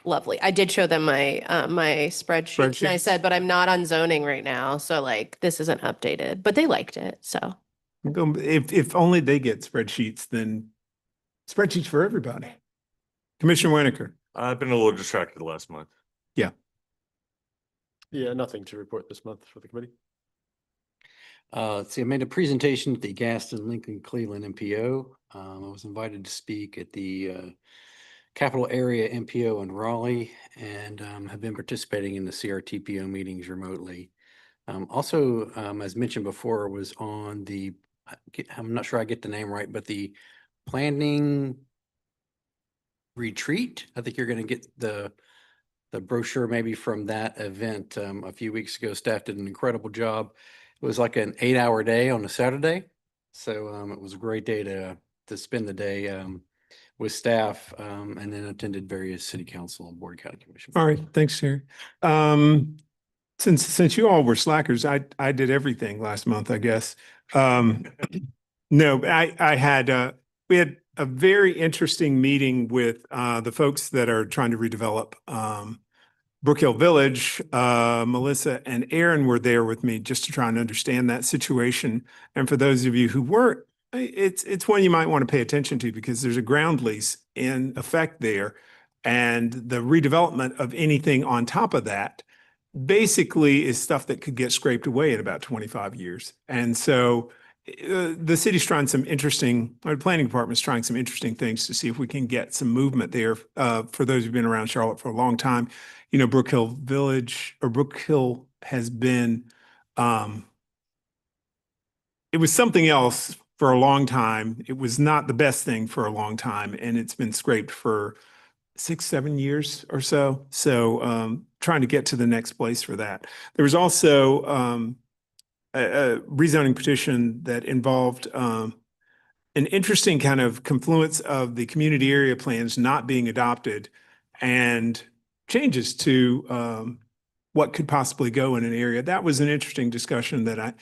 lovely. I did show them my my spreadsheet, and I said, Spreadsheets. but I'm not on zoning right now, so like this isn't updated. But they liked it, so. If only they get spreadsheets, then spreadsheets for everybody. Commissioner Winiker. I've been a little distracted the last month. Yeah, nothing to report this month for the committee. Let's see, I made a presentation at the Gaston Lincoln Cleveland MPO. I was invited to speak at the Capital Area MPO in Raleigh, and have been participating in the CRTPO meetings remotely. Also, as mentioned before, was on the, I'm not sure I get the name right, but the planning retreat. I think you're going to get the brochure maybe from that event a few weeks ago. Staff did an incredible job. It was like an 8-hour day on a Saturday. So it was a great day to spend the day with staff, and then attended various city council and board county commission. All right, thanks, Sherry. Since you all were slackers, I did everything last month, I guess. No, I had we had a very interesting meeting with the folks that are trying to redevelop Brook Hill Village. Melissa and Aaron were there with me just to try and understand that situation. And for those of you who weren't, it's one you might want to pay attention to, because there's a ground lease in effect there. And the redevelopment of anything on top of that basically is stuff that could get scraped away in about 25 years. And so the city's trying some interesting, or the planning department's trying some interesting things to see if we can get some movement there. For those who've been around Charlotte for a long time, you know, Brook Hill Village, or Brook Hill, has been, it was something else for a long time. It was not the best thing for a long time, and it's been scraped for 6-7 years or so. So trying to get to the next place for that. There was also a rezoning petition that involved an interesting kind of confluence of the community area plans not being adopted and changes to what could possibly go in an area. That was an interesting discussion that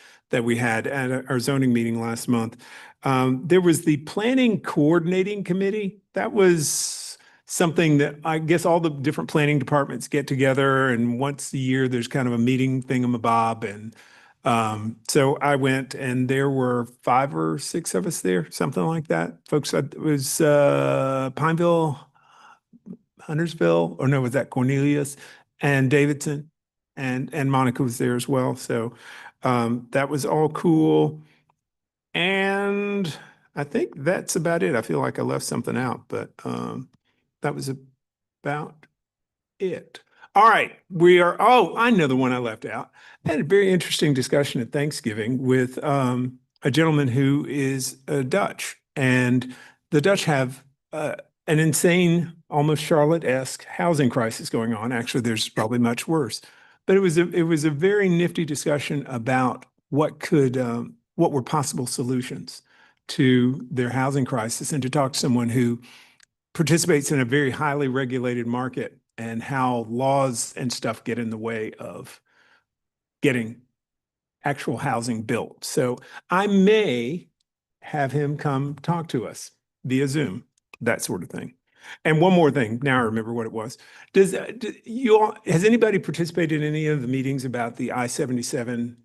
we had at our zoning meeting last month. There was the planning coordinating committee. That was something that I guess all the different planning departments get together, and once a year there's kind of a meeting thingamabob. And so I went, and there were 5 or 6 of us there, something like that. Folks, it was Pineville, Huntersville, or no, was that Cornelius and Davidson, and Monica was there as well. So that was all cool. And I think that's about it. I feel like I left something out, but that was about it. All right, I know the one I left out. I had a very interesting discussion at Thanksgiving with a gentleman who is Dutch, and the Dutch have an insane, almost Charlotte-esque housing crisis going on. Actually, there's probably much worse. But it was a very nifty discussion about what were possible solutions to their housing crisis, and to talk to someone who participates in a very highly regulated market, and how laws and stuff get in the way of getting actual housing built. So I may have him come talk to us via Zoom, that sort of thing. And one more thing, now I remember what it was. Has anybody participated in any of the meetings about the I-77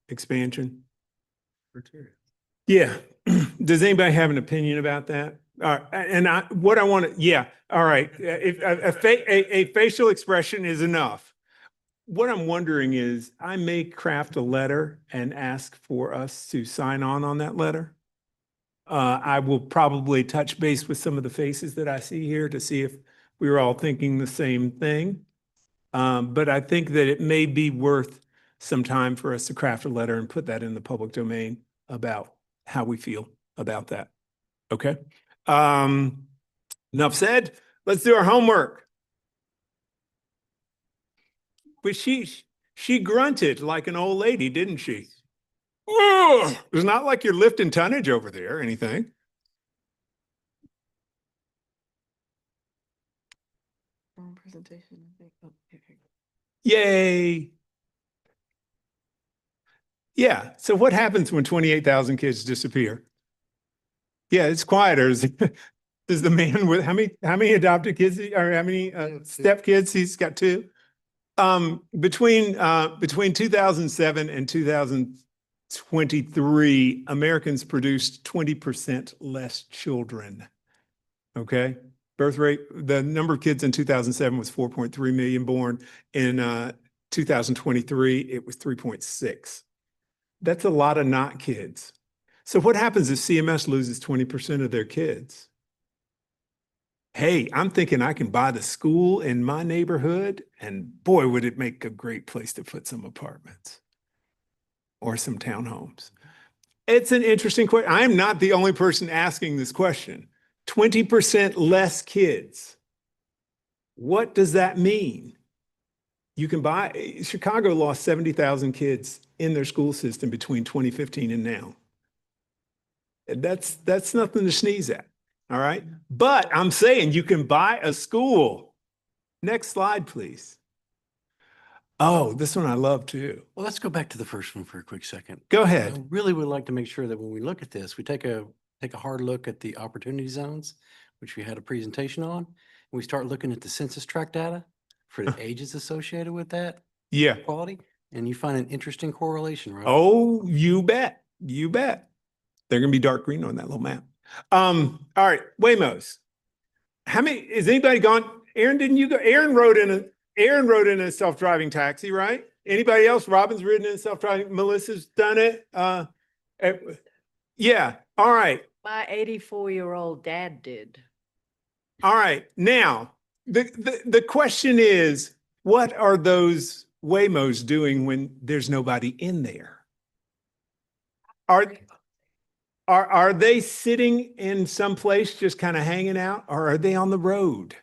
expansion? Yeah. Does anybody have an opinion about that? All right. And all right. If a facial expression is enough. What I'm wondering is, I may craft a letter and ask for us to sign on that letter. I will probably touch base with some of the faces that I see here to see if we were all thinking the same thing. But I think that it may be worth some time for us to craft a letter and put that in the public domain about how we feel about that. Okay. Enough said. Let's do our homework. But she grunted like an old lady, didn't she? Oh, it's not like you're lifting tonnage over there or anything. Presentation. Yay. Yeah. So what happens when 28,000 kids disappear? Yeah, it's quieter. Does the man with how many adopted kids or how many step kids? He's got 2. Between 2007 and 2023, Americans produced 20% less children. Okay. Birth rate, the number of kids in 2007 was 4.3 million born. In 2023, it was 3.6. That's a lot of not kids. So what happens if CMS loses 20% of their kids? Hey, I'm thinking I can buy the school in my neighborhood, and boy, would it make a great place to put some apartments or some townhomes. It's an interesting question. I'm not the only person asking this question. 20% less kids. What does that mean? You can buy, Chicago lost 70,000 kids in their school system between 2015 and now. That's nothing to sneeze at. All right. But I'm saying you can buy a school. Next slide, please. Oh, this one I love too. Well, let's go back to the first one for a quick second. Go I ahead. really would like to make sure that when we look at this, we take a hard look at the opportunity zones, which we had a presentation on, and we start looking at the census tract data for the ages associated with that Yeah. quality, and you find an interesting correlation, right? Oh, you bet. You bet. They're going to be dark green on that little map. All right. Waymos. How many, is anybody gone? Aaron, didn't you go? Aaron rode in a self-driving taxi, right? Anybody else? Robin's ridden in a self-driving. Melissa's done it. Yeah. All right. My 84-year-old dad did. All right. Now, the question is, what are those Waymos doing when there's nobody in there? Are they sitting in some place just kind of hanging out, or are they on the road?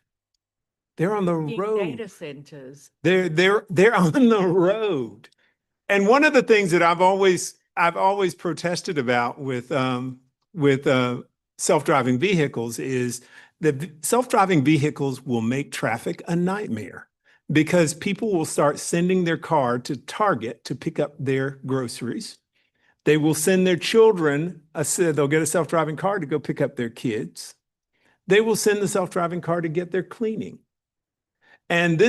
They're on the road. Data centers. They're on the road. And one of the things that I've always protested about with self-driving vehicles is that self-driving vehicles will make traffic a nightmare, because people will start sending their car to Target to pick up their groceries. They will send their children, they'll get a self-driving car to go pick up their kids. They will send the self-driving car to get their cleaning. And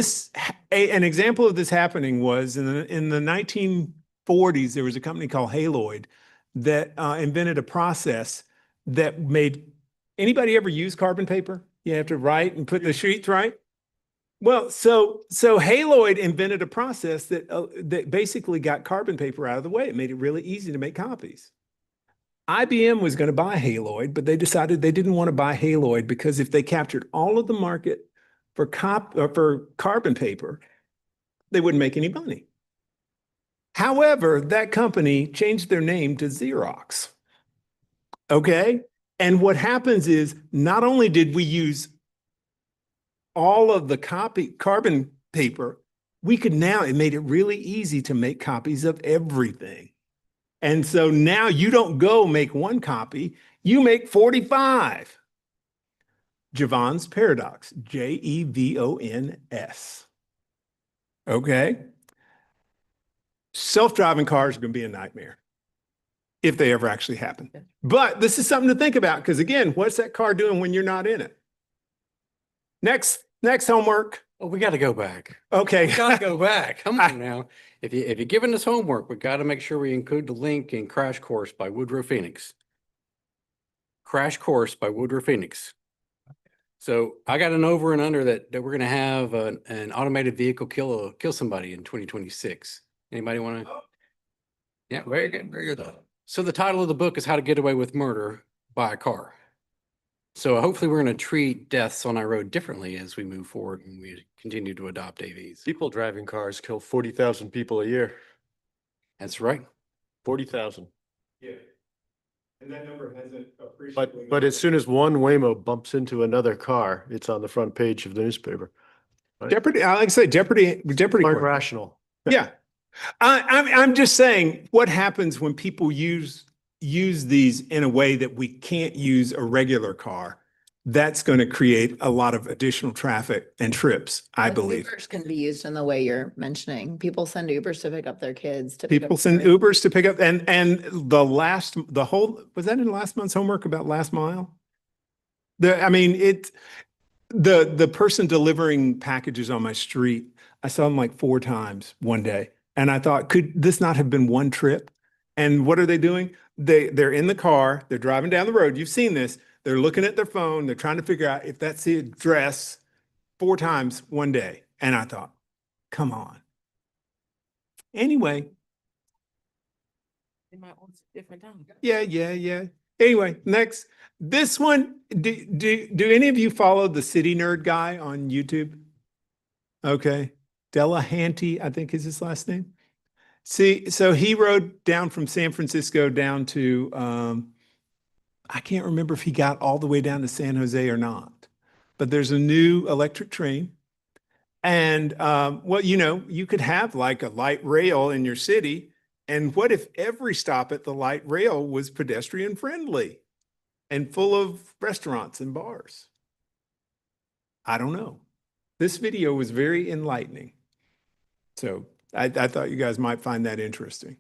an example of this happening was in the 1940s, there was a company called Haloid that invented a process that made, anybody ever use carbon paper? You have to write and put the sheets right? Well, so Haloid invented a process that basically got carbon paper out of the way. It made it really easy to make copies. IBM was going to buy Haloid, but they decided they didn't want to buy Haloid because if they captured all of the market for carbon paper, they wouldn't make any money. However, that company changed their name to Xerox. Okay? And what happens is not only did we use all of the carbon paper, it made it really easy to make copies of everything. And so now you don't go make one copy, you make 45. Jevons paradox, Jevons. Okay. Self-driving cars are going to be a nightmare if they ever actually happen. But this is something to think about because again, what's that car doing when you're not in it? Next homework. Oh, we got to go back. Okay. We got to go back. Come on now. If you're giving us homework, we got to make sure we include the link in Crash Course by Woodrow Phoenix. Crash Course by Woodrow Phoenix. So I got an over and under that we're going to have an automated vehicle kill somebody in 2026. Anybody want to? Yeah, very good, very good. So the title of the book is How to Get Away with Murder by a Car. So hopefully we're going to treat deaths on our road differently as we move forward and we continue to adopt AVs. People driving cars kill 40,000 people a year. That's right. 40,000. Yeah. And that number hasn't appreciated. But as soon as one Waymo bumps into another car, it's on the front page of the newspaper. Right? Jeopardy, I like to say Jeopardy. Aren't rational. Yeah. I'm just saying what happens when people use these in a way that we can't use a regular car. That's going to create a lot of additional traffic and trips, I believe. Ubers can be used in the way you're mentioning. People send Ubers to pick up their kids. People send Ubers to pick up, and was that in last month's homework about last mile? The person delivering packages on my street, I saw them like 4 times one day. And I thought, could this not have been one trip? And what are they doing? They're in the car, they're driving down the road. You've seen this. They're looking at their phone. They're trying to figure out if that's the address 4 times one day. And I thought, come on. Anyway. They might want a different time. Yeah. Anyway, next. This one, do any of you follow the City Nerd guy on YouTube? Okay. Delahanty, I think is his last name. See, so he rode down from San Francisco down to, I can't remember if he got all the way down to San Jose or not, but there's a new electric train. And, you could have like a light rail in your city. And what if every stop at the light rail was pedestrian friendly and full of restaurants and bars? I don't know. This video was very enlightening. So I thought you guys might find that interesting.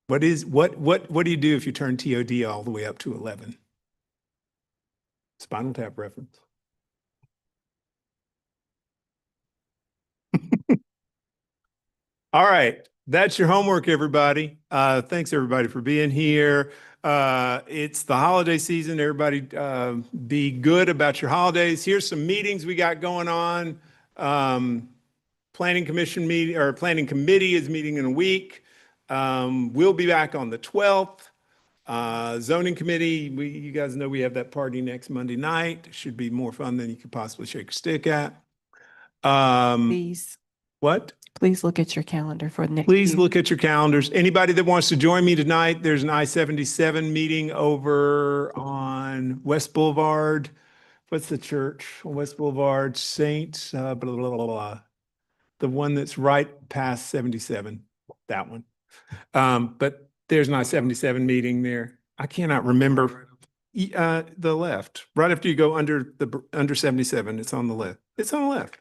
What do you do if you turn TOD all the way up to 11? Spinal Tap reference. All right. That's your homework, everybody. Thanks everybody for being here. It's the holiday season. Everybody be good about your holidays. Here's some meetings we got going on. Planning Commission meeting or Planning Committee is meeting in a week. We'll be back on the 12th. Zoning Committee, you guys know we have that party next Monday night. It should be more fun than you could possibly shake a stick at. Please. What? Please look at your calendar for next Please year. look at your calendars. Anybody that wants to join me tonight, there's an I-77 meeting over on West Boulevard. What's the church on West Boulevard? Saints, blah, blah, blah, blah, blah. The one that's right past 77, that one. But there's an I-77 meeting there. I cannot remember. The left, right after you go under 77, it's on the left. It's on the left.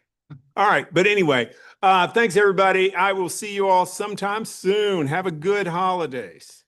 All right, but anyway, thanks everybody. I will see you all sometime soon. Have a good holidays.